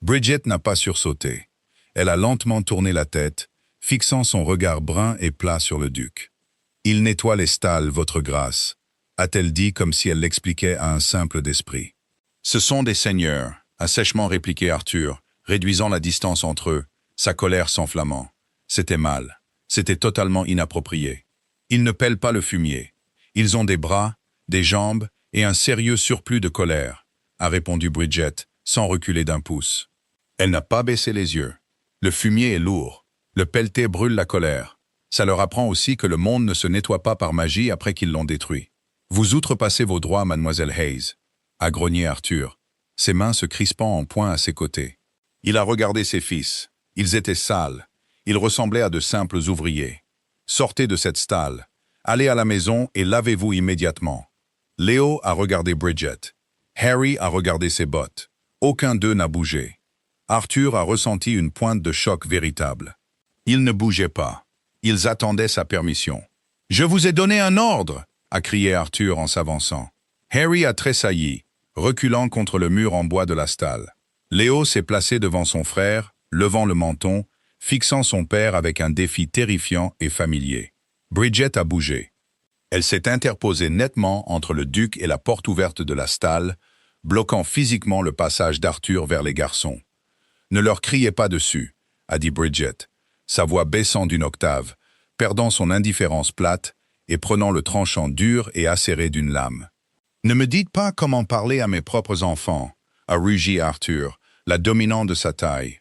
A: Bridget n'a pas sursauté. Elle a lentement tourné la tête, fixant son regard brun et plat sur le duc. « Il nettoie les stalles, votre grâce », a-t-elle dit comme si elle l'expliquait à un simple d'esprit. « Ce sont des seigneurs », a sèchement répliqué Arthur, réduisant la distance entre eux, sa colère s'enflammant. C'était mal. C'était totalement inapproprié. Ils ne pèlent pas le fumier. Ils ont des bras, des jambes et un sérieux surplus de colère, a répondu Bridget, sans reculer d'un pouce. Elle n'a pas baissé les yeux. Le fumier est lourd. Le pelleté brûle la colère. Ça leur apprend aussi que le monde ne se nettoie pas par magie après qu'ils l'ont détruit. Vous outrepassez vos droits, mademoiselle Hayes, a grogné Arthur, ses mains se crispant en poing à ses côtés. Il a regardé ses fils. Ils étaient sales. Ils ressemblaient à de simples ouvriers. Sortez de cette stalle. Allez à la maison et lavez-vous immédiatement. Léo a regardé Bridget. Harry a regardé ses bottes. Aucun d'eux n'a bougé. Arthur a ressenti une pointe de choc véritable. Ils ne bougeaient pas. Ils attendaient sa permission. « Je vous ai donné un ordre !» a crié Arthur en s'avançant. Harry a tressailli, reculant contre le mur en bois de la stalle. Léo s'est placé devant son frère, levant le menton, fixant son père avec un défi terrifiant et familier. Bridget a bougé. Elle s'est interposée nettement entre le duc et la porte ouverte de la stalle, bloquant physiquement le passage d'Arthur vers les garçons. « Ne leur criez pas dessus », a dit Bridget, sa voix baissant d'une octave, perdant son indifférence plate et prenant le tranchant dur et acéré d'une lame. « Ne me dites pas comment parler à mes propres enfants », a rugi Arthur, la dominant de sa taille.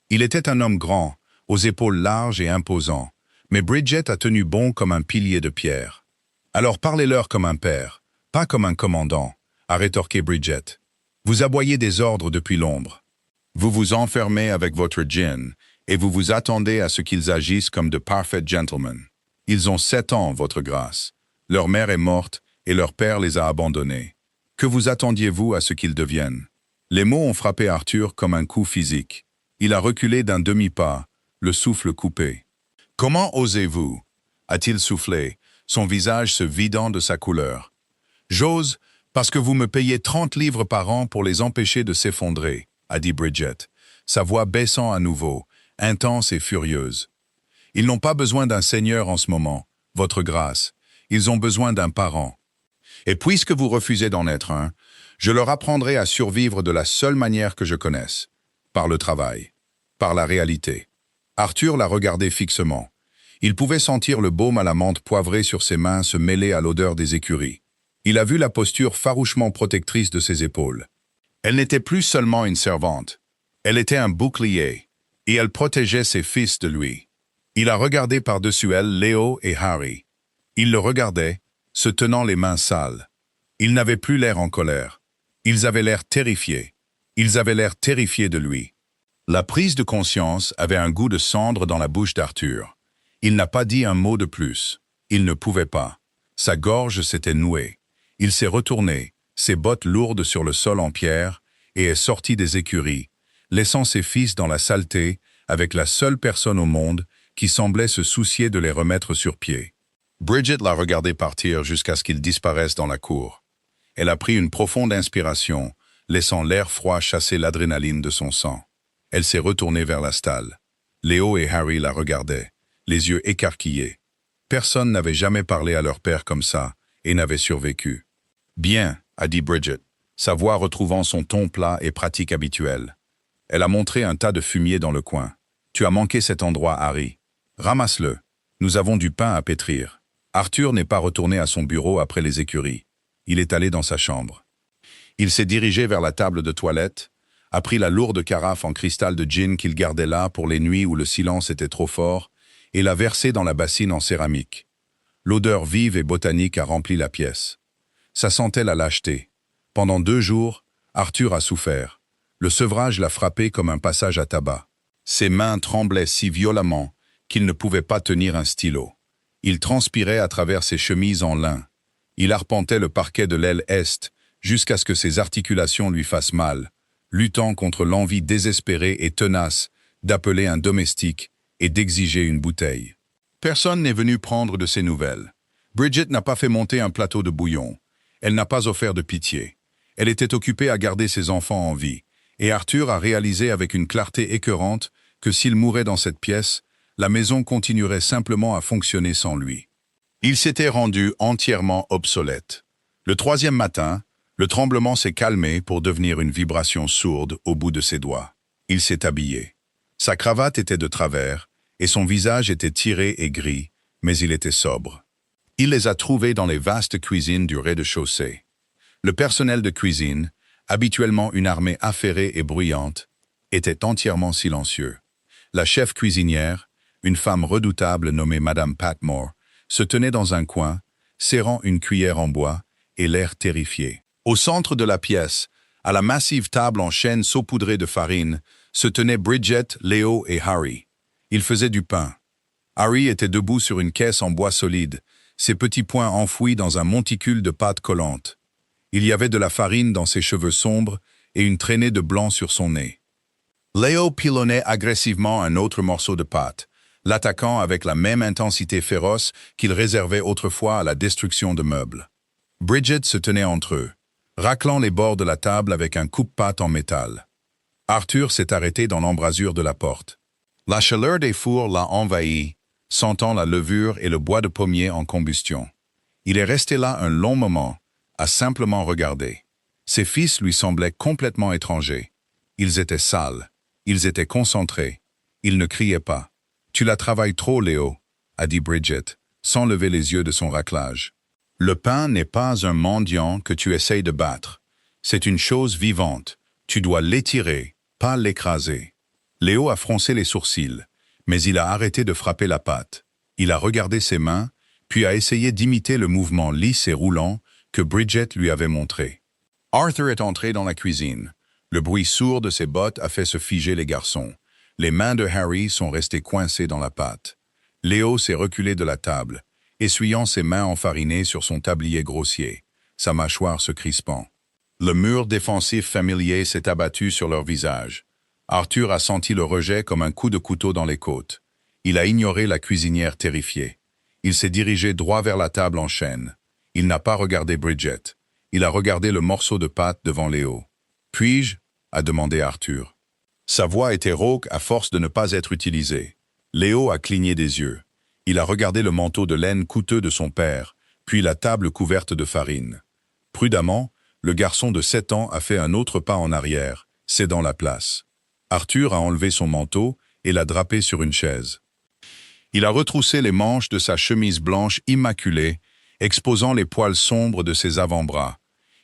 A: Il était un homme grand, aux épaules larges et imposants, mais Bridget a tenu bon comme un pilier de pierre. « Alors parlez-leur comme un père, pas comme un commandant », a rétorqué Bridget. « Vous aboyez des ordres depuis l'ombre. Vous vous enfermez avec votre gin, et vous vous attendez à ce qu'ils agissent comme de parfaits gentlemen. Ils ont 7 ans, votre grâce. Leur mère est morte, et leur père les a abandonnés. Que vous attendiez-vous à ce qu'ils deviennent ?» Les mots ont frappé Arthur comme un coup physique. Il a reculé d'un demi-pas, le souffle coupé. « Comment osez-vous » a-t-il soufflé, son visage se vidant de sa couleur. « J'ose, parce que vous me payez 30 livres par an pour les empêcher de s'effondrer » a dit Bridget, sa voix baissant à nouveau, intense et furieuse. Ils n'ont pas besoin d'un seigneur en ce moment, votre grâce. Ils ont besoin d'un parent. Et puisque vous refusez d'en être un, je leur apprendrai à survivre de la seule manière que je connaisse, par le travail, par la réalité. Arthur la regardait fixement. Il pouvait sentir le baume à la menthe poivrée sur ses mains se mêler à l'odeur des écuries. Il a vu la posture farouchement protectrice de ses épaules. Elle n'était plus seulement une servante. Elle était un bouclier, et elle protégeait ses fils de lui. Il a regardé par-dessus elle Léo et Harry. Il le regardait, se tenant les mains sales. Ils n'avaient plus l'air en colère. Ils avaient l'air terrifiés. Ils avaient l'air terrifiés de lui. La prise de conscience avait un goût de cendre dans la bouche d'Arthur. Il n'a pas dit un mot de plus. Il ne pouvait pas. Sa gorge s'était nouée. Il s'est retourné, ses bottes lourdes sur le sol en pierre, et est sorti des écuries, laissant ses fils dans la saleté avec la seule personne au monde qui semblait se soucier de les remettre sur pied. Bridget l'a regardé partir jusqu'à ce qu'il disparaisse dans la cour. Elle a pris une profonde inspiration, laissant l'air froid chasser l'adrénaline de son sang. Elle s'est retournée vers la stalle. Léo et Harry la regardaient, les yeux écarquillés. Personne n'avait jamais parlé à leur père comme ça et n'avait survécu. « Bien », a dit Bridget, sa voix retrouvant son ton plat et pratique habituel. Elle a montré un tas de fumier dans le coin. « Tu as manqué cet endroit, Harry. Ramasse-le. Nous avons du pain à pétrir. » Arthur n'est pas retourné à son bureau après les écuries. Il est allé dans sa chambre. Il s'est dirigé vers la table de toilette, a pris la lourde carafe en cristal de gin qu'il gardait là pour les nuits où le silence était trop fort, et l'a versée dans la bassine en céramique. L'odeur vive et botanique a rempli la pièce. Ça sentait la lâcheté. Pendant 2 jours, Arthur a souffert. Le sevrage l'a frappé comme un passage à tabac. Ses mains tremblaient si violemment qu'il ne pouvait pas tenir un stylo. Il transpirait à travers ses chemises en lin. Il arpentait le parquet de l'aile est jusqu'à ce que ses articulations lui fassent mal, luttant contre l'envie désespérée et tenace d'appeler un domestique et d'exiger une bouteille. Personne n'est venu prendre de ses nouvelles. Bridget n'a pas fait monter un plateau de bouillon. Elle n'a pas offert de pitié. Elle était occupée à garder ses enfants en vie, et Arthur a réalisé avec une clarté écœurante que s'il mourait dans cette pièce, la maison continuerait simplement à fonctionner sans lui. Il s'était rendu entièrement obsolète. Le 3e matin, le tremblement s'est calmé pour devenir une vibration sourde au bout de ses doigts. Il s'est habillé. Sa cravate était de travers, et son visage était tiré et gris, mais il était sobre. Il les a trouvés dans les vastes cuisines du rez-de-chaussée. Le personnel de cuisine, habituellement une armée affairée et bruyante, était entièrement silencieux. La chef cuisinière, une femme redoutable nommée Madame Patmore, se tenait dans un coin, serrant une cuillère en bois, et l'air terrifié. Au centre de la pièce, à la massive table en chêne saupoudrée de farine, se tenaient Bridget, Léo et Harry. Ils faisaient du pain. Harry était debout sur une caisse en bois solide, ses petits poings enfouis dans un monticule de pâte collante. Il y avait de la farine dans ses cheveux sombres et une traînée de blanc sur son nez. Léo pilonnait agressivement un autre morceau de pâte, l'attaquant avec la même intensité féroce qu'il réservait autrefois à la destruction de meubles. Bridget se tenait entre eux, raclant les bords de la table avec un coupe-pâte en métal. Arthur s'est arrêté dans l'embrasure de la porte. La chaleur des fours l'a envahi, sentant la levure et le bois de pommier en combustion. Il est resté là un long moment, à simplement regarder. Ses fils lui semblaient complètement étrangers. Ils étaient sales, ils étaient concentrés, ils ne criaient pas. « Tu la travailles trop, Léo », a dit Bridget, sans lever les yeux de son raclage. « Le pain n'est pas un mendiant que tu essayes de battre. C'est une chose vivante. Tu dois l'étirer, pas l'écraser. » Léo a froncé les sourcils, mais il a arrêté de frapper la pâte. Il a regardé ses mains, puis a essayé d'imiter le mouvement lisse et roulant que Bridget lui avait montré. Arthur est entré dans la cuisine. Le bruit sourd de ses bottes a fait se figer les garçons. Les mains de Harry sont restées coincées dans la pâte. Léo s'est reculé de la table, essuyant ses mains enfarinées sur son tablier grossier, sa mâchoire se crispant. Le mur défensif familier s'est abattu sur leur visage. Arthur a senti le rejet comme un coup de couteau dans les côtes. Il a ignoré la cuisinière terrifiée. Il s'est dirigé droit vers la table en chêne. Il n'a pas regardé Bridget. Il a regardé le morceau de pâte devant Léo. « Puis-je » a demandé Arthur. Sa voix était rauque à force de ne pas être utilisée. Léo a cligné des yeux. Il a regardé le manteau de laine coûteux de son père, puis la table couverte de farine. Prudemment, le garçon de 7 ans a fait un autre pas en arrière, cédant la place. Arthur a enlevé son manteau et l'a drapé sur une chaise. Il a retroussé les manches de sa chemise blanche immaculée, exposant les poils sombres de ses avant-bras.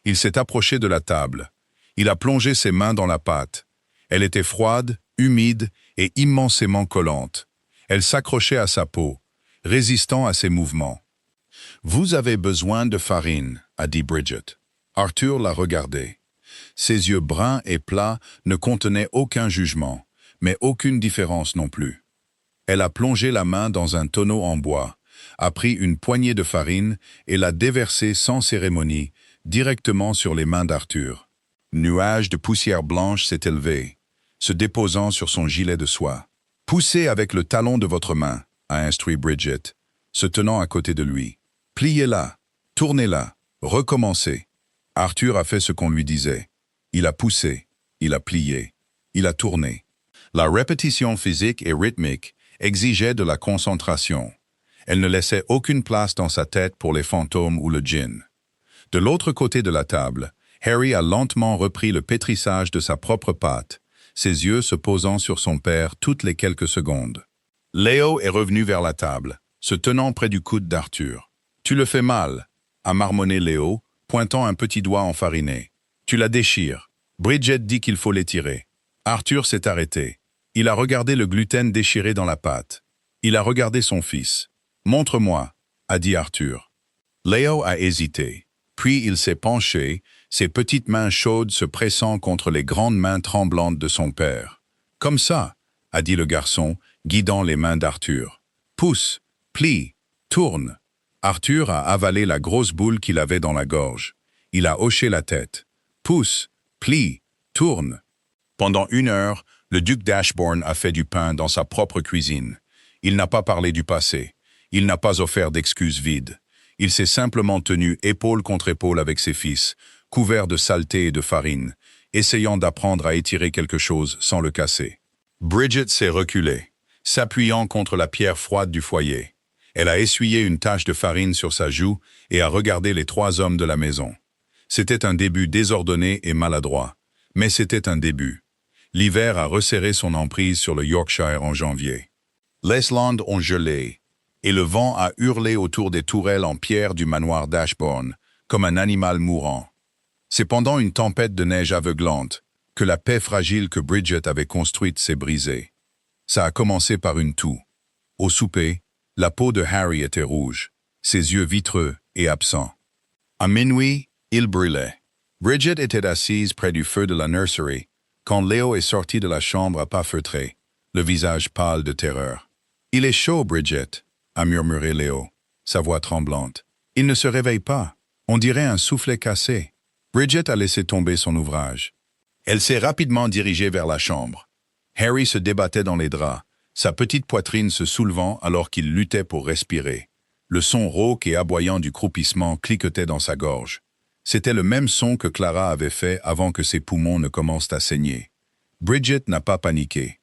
A: Il s'est approché de la table. Il a plongé ses mains dans la pâte. Elle était froide, humide et immensément collante. Elle s'accrochait à sa peau, résistant à ses mouvements. « Vous avez besoin de farine », a dit Bridget. Arthur l'a regardé. Ses yeux bruns et plats ne contenaient aucun jugement, mais aucune différence non plus. Elle a plongé la main dans un tonneau en bois, a pris une poignée de farine et l'a déversée sans cérémonie, directement sur les mains d'Arthur. Nuage de poussière blanche s'est élevé, se déposant sur son gilet de soie. « Poussez avec le talon de votre main », a instruit Bridget, se tenant à côté de lui. « Pliez-la, tournez-la, recommencez. » Arthur a fait ce qu'on lui disait. Il a poussé, il a plié, il a tourné. La répétition physique et rythmique exigeait de la concentration. Elle ne laissait aucune place dans sa tête pour les fantômes ou le djinn. De l'autre côté de la table, Harry a lentement repris le pétrissage de sa propre pâte, ses yeux se posant sur son père toutes les quelques secondes. Léo est revenu vers la table, se tenant près du coude d'Arthur. « Tu le fais mal », a marmonné Léo, pointant un petit doigt enfariné. « Tu la déchires. » Bridget dit qu'il faut l'étirer. Arthur s'est arrêté. Il a regardé le gluten déchiré dans la pâte. Il a regardé son fils. « Montre-moi », a dit Arthur. Léo a hésité. Puis il s'est penché, ses petites mains chaudes se pressant contre les grandes mains tremblantes de son père. « Comme ça », a dit le garçon, guidant les mains d'Arthur. « Pousse, plie, tourne. » Arthur a avalé la grosse boule qu'il avait dans la gorge. Il a hoché la tête. « Pousse, plie, tourne. » Pendant 1 heure, le duc d'Ashbourne a fait du pain dans sa propre cuisine. Il n'a pas parlé du passé. Il n'a pas offert d'excuses vides. Il s'est simplement tenu épaule contre épaule avec ses fils, couvert de saleté et de farine, essayant d'apprendre à étirer quelque chose sans le casser. Bridget s'est reculée, s'appuyant contre la pierre froide du foyer. Elle a essuyé une tache de farine sur sa joue et a regardé les 3 hommes de la maison. C'était un début désordonné et maladroit, mais c'était un début. L'hiver a resserré son emprise sur le Yorkshire en janvier. Les landes ont gelé, et le vent a hurlé autour des tourelles en pierre du manoir d'Ashbourne, comme un animal mourant. C'est pendant une tempête de neige aveuglante que la paix fragile que Bridget avait construite s'est brisée. Ça a commencé par une toux. Au souper, la peau de Harry était rouge, ses yeux vitreux et absents. À minuit, il brûlait. Bridget était assise près du feu de la nursery quand Léo est sorti de la chambre à pas feutrés, le visage pâle de terreur. « Il est chaud, Bridget », a murmuré Léo, sa voix tremblante. « Il ne se réveille pas. On dirait un soufflet cassé. » Bridget a laissé tomber son ouvrage. Elle s'est rapidement dirigée vers la chambre. Harry se débattait dans les draps, sa petite poitrine se soulevant alors qu'il luttait pour respirer. Le son rauque et aboyant du croupissement cliquetait dans sa gorge. C'était le même son que Clara avait fait avant que ses poumons ne commencent à saigner. Bridget n'a pas paniqué.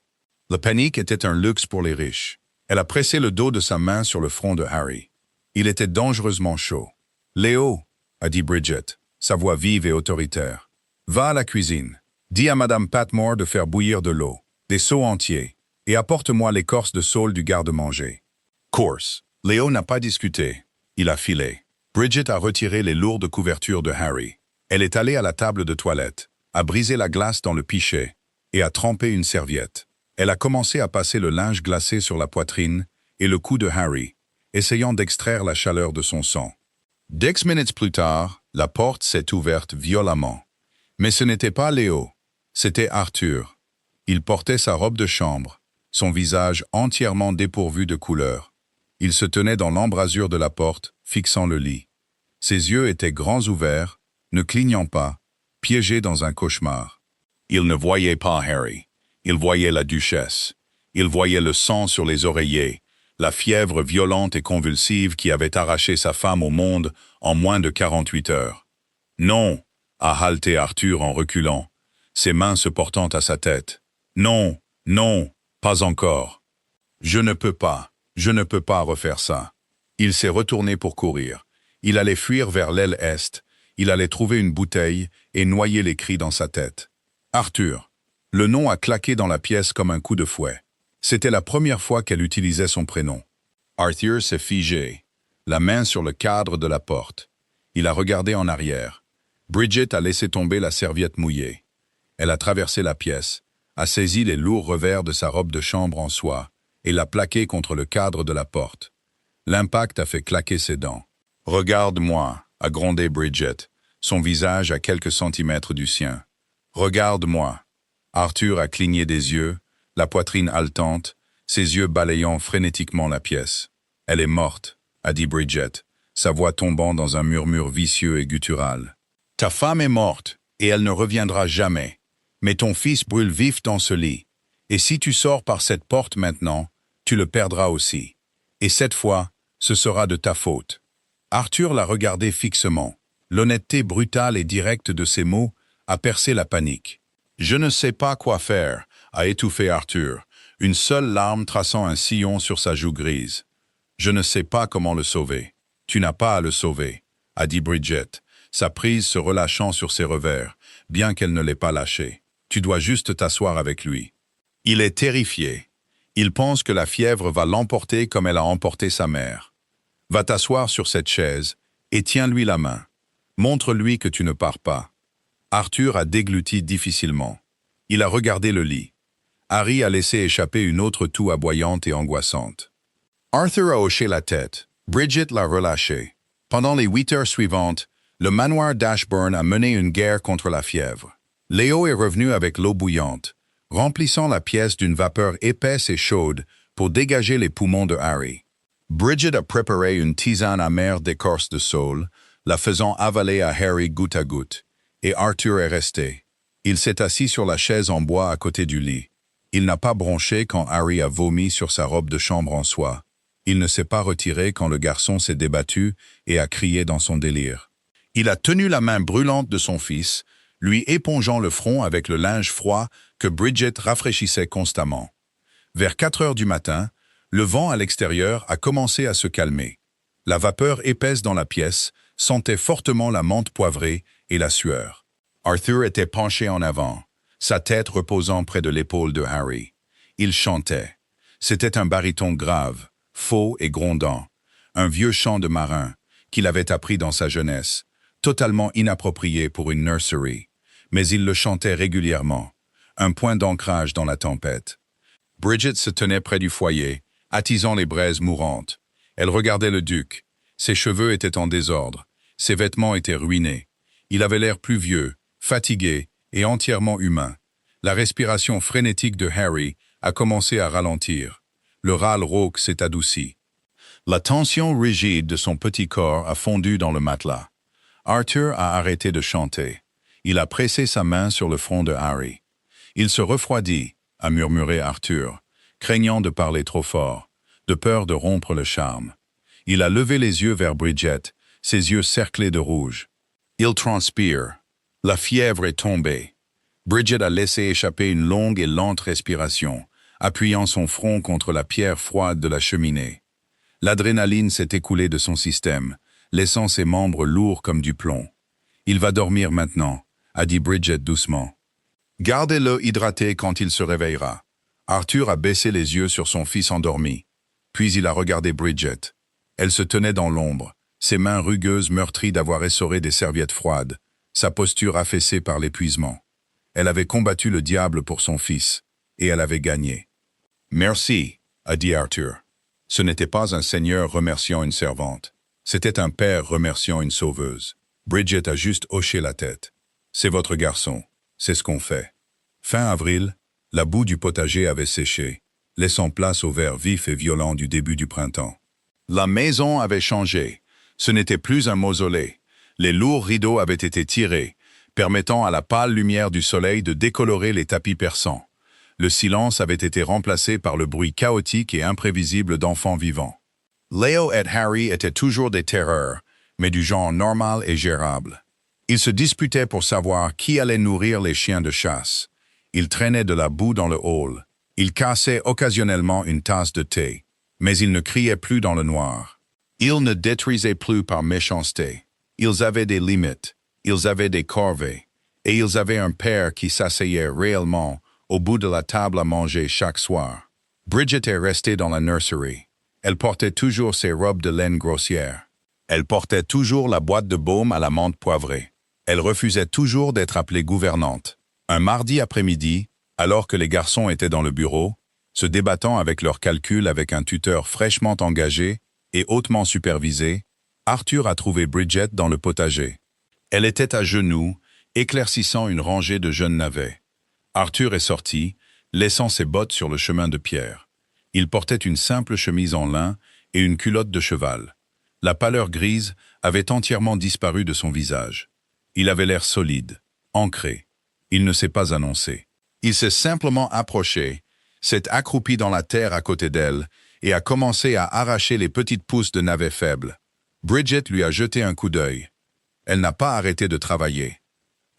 A: La panique était un luxe pour les riches. Elle a pressé le dos de sa main sur le front de Harry. Il était dangereusement chaud. « Léo », a dit Bridget, sa voix vive et autoritaire. « Va à la cuisine. Dis à Madame Patmore de faire bouillir de l'eau, des seaux entiers, et apporte-moi l'écorce de saule du garde-manger. » Course. Léo n'a pas discuté. Il a filé. Bridget a retiré les lourdes couvertures de Harry. Elle est allée à la table de toilette, a brisé la glace dans le pichet et a trempé une serviette. Elle a commencé à passer le linge glacé sur la poitrine et le cou de Harry, essayant d'extraire la chaleur de son sang. 10 minutes plus tard, la porte s'est ouverte violemment. Mais ce n'était pas Léo, c'était Arthur. Il portait sa robe de chambre, son visage entièrement dépourvu de couleur. Il se tenait dans l'embrasure de la porte, fixant le lit. Ses yeux étaient grands ouverts, ne clignant pas, piégés dans un cauchemar. Il ne voyait pas Harry. Il voyait la duchesse. Il voyait le sang sur les oreillers, la fièvre violente et convulsive qui avait arraché sa femme au monde en moins de 48 heures. « Non !» a haleté Arthur en reculant, ses mains se portant à sa tête. « Non, non, pas encore. » Je ne peux pas refaire ça. Il s'est retourné pour courir. Il allait fuir vers l'aile est, il allait trouver une bouteille et noyer les cris dans sa tête. Arthur. Le nom a claqué dans la pièce comme un coup de fouet. C'était la première fois qu'elle utilisait son prénom. Arthur s'est figé, la main sur le cadre de la porte. Il a regardé en arrière. Bridget a laissé tomber la serviette mouillée. Elle a traversé la pièce, a saisi les lourds revers de sa robe de chambre en soie et l'a plaqué contre le cadre de la porte. L'impact a fait claquer ses dents. « Regarde-moi » a grondé Bridget, son visage à quelques centimètres du sien. « Regarde-moi » Arthur a cligné des yeux, la poitrine haletante, ses yeux balayant frénétiquement la pièce. « Elle est morte » a dit Bridget, sa voix tombant dans un murmure vicieux et guttural. « Ta femme est morte, et elle ne reviendra jamais. Mais ton fils brûle vif dans ce lit. Et si tu sors par cette porte maintenant, tu le perdras aussi. Et cette fois, ce sera de ta faute. » Arthur l'a regardé fixement. L'honnêteté brutale et directe de ses mots a percé la panique. « Je ne sais pas quoi faire » a étouffé Arthur, une seule larme traçant un sillon sur sa joue grise. « Je ne sais pas comment le sauver. »« Tu n'as pas à le sauver » a dit Bridget, sa prise se relâchant sur ses revers, bien qu'elle ne l'ait pas lâché. « Tu dois juste t'asseoir avec lui. » Il est terrifié. Il pense que la fièvre va l'emporter comme elle a emporté sa mère. Va t'asseoir sur cette chaise et tiens-lui la main. Montre-lui que tu ne pars pas. Arthur a dégluti difficilement. Il a regardé le lit. Harry a laissé échapper une autre toux aboyante et angoissante. Arthur a hoché la tête. Bridget l'a relâché. Pendant les 8 heures suivantes, le manoir d'Ashbourne a mené une guerre contre la fièvre. Léo est revenu avec l'eau bouillante, remplissant la pièce d'une vapeur épaisse et chaude pour dégager les poumons de Harry. Bridget a préparé une tisane amère d'écorce de saule, la faisant avaler à Harry goutte à goutte, et Arthur est resté. Il s'est assis sur la chaise en bois à côté du lit. Il n'a pas bronché quand Harry a vomi sur sa robe de chambre en soie. Il ne s'est pas retiré quand le garçon s'est débattu et a crié dans son délire. Il a tenu la main brûlante de son fils, lui épongeant le front avec le linge froid que Bridget rafraîchissait constamment. Vers 4 heures du matin, le vent à l'extérieur a commencé à se calmer. La vapeur épaisse dans la pièce sentait fortement la menthe poivrée et la sueur. Arthur était penché en avant, sa tête reposant près de l'épaule de Harry. Il chantait. C'était un baryton grave, faux et grondant, un vieux chant de marin qu'il avait appris dans sa jeunesse, totalement inapproprié pour une nursery, mais il le chantait régulièrement, un point d'ancrage dans la tempête. Bridget se tenait près du foyer, attisant les braises mourantes. Elle regardait le duc. Ses cheveux étaient en désordre, ses vêtements étaient ruinés. Il avait l'air plus vieux, fatigué et entièrement humain. La respiration frénétique de Harry a commencé à ralentir. Le râle rauque s'est adouci. La tension rigide de son petit corps a fondu dans le matelas. Arthur a arrêté de chanter. Il a pressé sa main sur le front de Harry. « Il se refroidit » a murmuré Arthur, craignant de parler trop fort, de peur de rompre le charme. Il a levé les yeux vers Bridget, ses yeux cerclés de rouge. Il transpire. La fièvre est tombée. Bridget a laissé échapper une longue et lente respiration, appuyant son front contre la pierre froide de la cheminée. L'adrénaline s'est écoulée de son système, laissant ses membres lourds comme du plomb. « Il va dormir maintenant » a dit Bridget doucement. « Gardez-le hydraté quand il se réveillera. » Arthur a baissé les yeux sur son fils endormi. Puis il a regardé Bridget. Elle se tenait dans l'ombre, ses mains rugueuses meurtries d'avoir essoré des serviettes froides, sa posture affaissée par l'épuisement. Elle avait combattu le diable pour son fils, et elle avait gagné. « Merci » a dit Arthur. Ce n'était pas un seigneur remerciant une servante. C'était un père remerciant une sauveuse. Bridget a juste hoché la tête. « C'est votre garçon. C'est ce qu'on fait. » Fin avril, la boue du potager avait séché, laissant place au vert vif et violent du début du printemps. La maison avait changé. Ce n'était plus un mausolée. Les lourds rideaux avaient été tirés, permettant à la pâle lumière du soleil de décolorer les tapis persans. Le silence avait été remplacé par le bruit chaotique et imprévisible d'enfants vivants. Léo et Harry étaient toujours des terreurs, mais du genre normal et gérable. Ils se disputaient pour savoir qui allait nourrir les chiens de chasse. Ils traînaient de la boue dans le hall. Il cassait occasionnellement une tasse de thé, mais il ne criait plus dans le noir. Ils ne détruisaient plus par méchanceté. Ils avaient des limites, ils avaient des corvées, et ils avaient un père qui s'asseyait réellement au bout de la table à manger chaque soir. Bridget est restée dans la nursery. Elle portait toujours ses robes de laine grossière. Elle portait toujours la boîte de baume à la menthe poivrée. Elle refusait toujours d'être appelée gouvernante. Un mardi après-midi, alors que les garçons étaient dans le bureau, se débattant avec leurs calculs avec un tuteur fraîchement engagé et hautement supervisé, Arthur a trouvé Bridget dans le potager. Elle était à genoux, éclaircissant une rangée de jeunes navets. Arthur est sorti, laissant ses bottes sur le chemin de pierre. Il portait une simple chemise en lin et une culotte de cheval. La pâleur grise avait entièrement disparu de son visage. Il avait l'air solide, ancré. Il ne s'est pas annoncé. Il s'est simplement approché, s'est accroupi dans la terre à côté d'elle et a commencé à arracher les petites pousses de navets faibles. Bridget lui a jeté un coup d'œil. Elle n'a pas arrêté de travailler.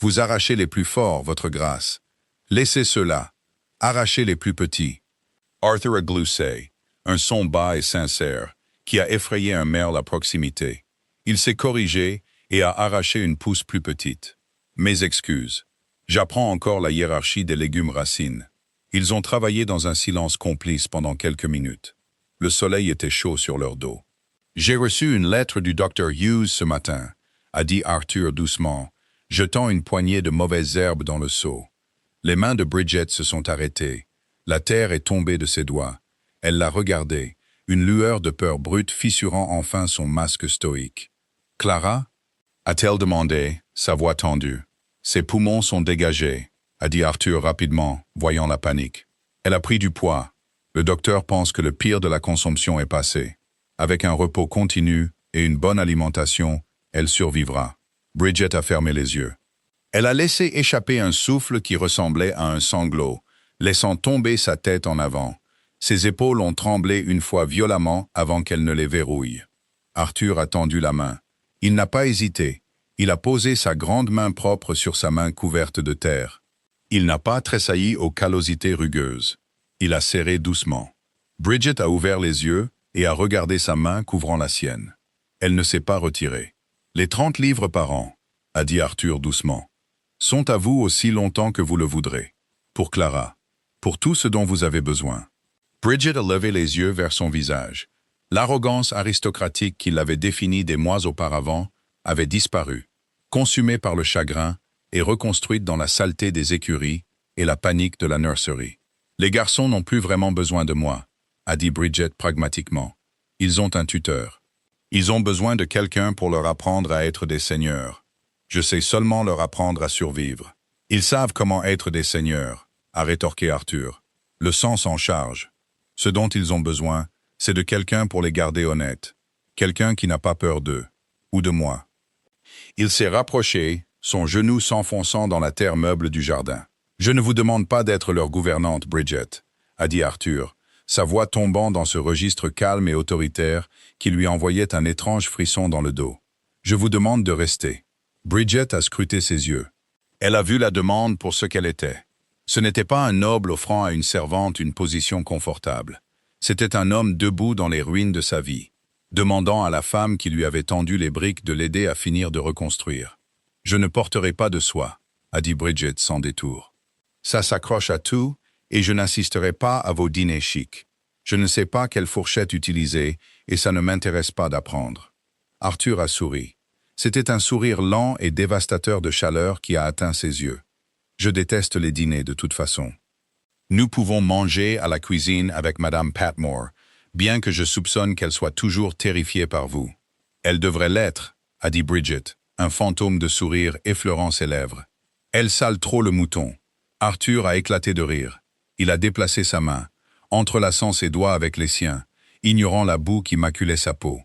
A: Vous arrachez les plus forts, votre grâce. Laissez ceux-là. Arrachez les plus petits. Arthur a gloussé, un son bas et sincère, qui a effrayé un merle à proximité. Il s'est corrigé et a arraché une pousse plus petite. Mes excuses. J'apprends encore la hiérarchie des légumes racines. Ils ont travaillé dans un silence complice pendant quelques minutes. Le soleil était chaud sur leur dos. J'ai reçu une lettre du Dr. Hughes ce matin, a dit Arthur doucement, jetant une poignée de mauvaises herbes dans le seau. Les mains de Bridget se sont arrêtées. La terre est tombée de ses doigts. Elle l'a regardé, une lueur de peur brute fissurant enfin son masque stoïque. « Clara » a-t-elle demandé, sa voix tendue. « Ses poumons sont dégagés », a dit Arthur rapidement, voyant la panique. Elle a pris du poids. Le docteur pense que le pire de la consommation est passé. Avec un repos continu et une bonne alimentation, elle survivra. Bridget a fermé les yeux. Elle a laissé échapper un souffle qui ressemblait à un sanglot, laissant tomber sa tête en avant. Ses épaules ont tremblé une fois violemment avant qu'elle ne les verrouille. Arthur a tendu la main. Il n'a pas hésité. Il a posé sa grande main propre sur sa main couverte de terre. Il n'a pas tressailli aux callosités rugueuses. Il a serré doucement. Bridget a ouvert les yeux et a regardé sa main couvrant la sienne. Elle ne s'est pas retirée. « Les 30 livres par an, » a dit Arthur doucement, « sont à vous aussi longtemps que vous le voudrez. Pour Clara, pour tout ce dont vous avez besoin. » Bridget a levé les yeux vers son visage. L'arrogance aristocratique qui l'avait définie des mois auparavant avait disparu, consumée par le chagrin et reconstruite dans la saleté des écuries et la panique de la nursery. « Les garçons n'ont plus vraiment besoin de moi, » a dit Bridget pragmatiquement. « Ils ont un tuteur. Ils ont besoin de quelqu'un pour leur apprendre à être des seigneurs. Je sais seulement leur apprendre à survivre. Ils savent comment être des seigneurs, » a rétorqué Arthur. Le sang s'en charge. Ce dont ils ont besoin, c'est de quelqu'un pour les garder honnêtes. Quelqu'un qui n'a pas peur d'eux, ou de moi. Il s'est rapproché, son genou s'enfonçant dans la terre meuble du jardin. « Je ne vous demande pas d'être leur gouvernante, Bridget, » a dit Arthur, sa voix tombant dans ce registre calme et autoritaire qui lui envoyait un étrange frisson dans le dos. « Je vous demande de rester. » Bridget a scruté ses yeux. Elle a vu la demande pour ce qu'elle était. Ce n'était pas un noble offrant à une servante une position confortable. C'était un homme debout dans les ruines de sa vie, demandant à la femme qui lui avait tendu les briques de l'aider à finir de reconstruire. « Je ne porterai pas de soie, » a dit Bridget sans détour. « Ça s'accroche à tout, et je n'assisterai pas à vos dîners chics. Je ne sais pas quelle fourchette utiliser, et ça ne m'intéresse pas d'apprendre. » Arthur a souri. C'était un sourire lent et dévastateur de chaleur qui a atteint ses yeux. « Je déteste les dîners de toute façon. Nous pouvons manger à la cuisine avec Madame Patmore, bien que je soupçonne qu'elle soit toujours terrifiée par vous. »« Elle devrait l'être, » a dit Bridget, un fantôme de sourire effleurant ses lèvres. « Elle sale trop le mouton. » Arthur a éclaté de rire. Il a déplacé sa main, entrelaçant ses doigts avec les siens, ignorant la boue qui maculait sa peau.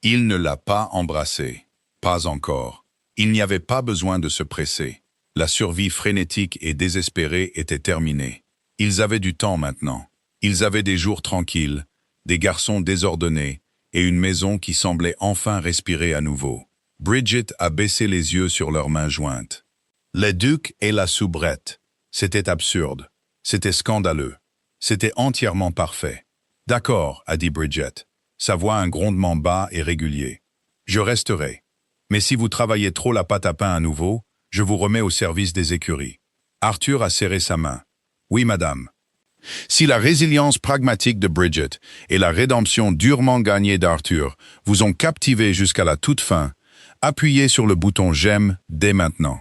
A: Il ne l'a pas embrassée. Pas encore. Il n'y avait pas besoin de se presser. La survie frénétique et désespérée était terminée. Ils avaient du temps maintenant. Ils avaient des jours tranquilles, des garçons désordonnés et une maison qui semblait enfin respirer à nouveau. Bridget a baissé les yeux sur leurs mains jointes. Les ducs et la soubrette. C'était absurde. C'était scandaleux. C'était entièrement parfait. D'accord, a dit Bridget, sa voix un grondement bas et régulier. Je resterai. Mais si vous travaillez trop la pâte à pain à nouveau, je vous remets au service des écuries. Arthur a serré sa main. Oui, madame. Si la résilience pragmatique de Bridget et la rédemption durement gagnée d'Arthur vous ont captivé jusqu'à la toute fin, appuyez sur le bouton j'aime dès maintenant.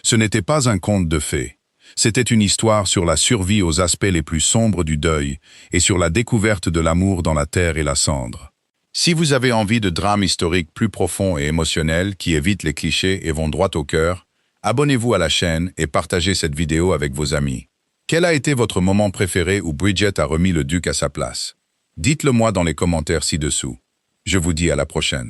A: Ce n'était pas un conte de fées. C'était une histoire sur la survie aux aspects les plus sombres du deuil et sur la découverte de l'amour dans la terre et la cendre. Si vous avez envie de drames historiques plus profonds et émotionnels qui évitent les clichés et vont droit au cœur, abonnez-vous à la chaîne et partagez cette vidéo avec vos amis. Quel a été votre moment préféré où Bridget a remis le duc à sa place? Dites-le moi dans les commentaires ci-dessous. Je vous dis à la prochaine.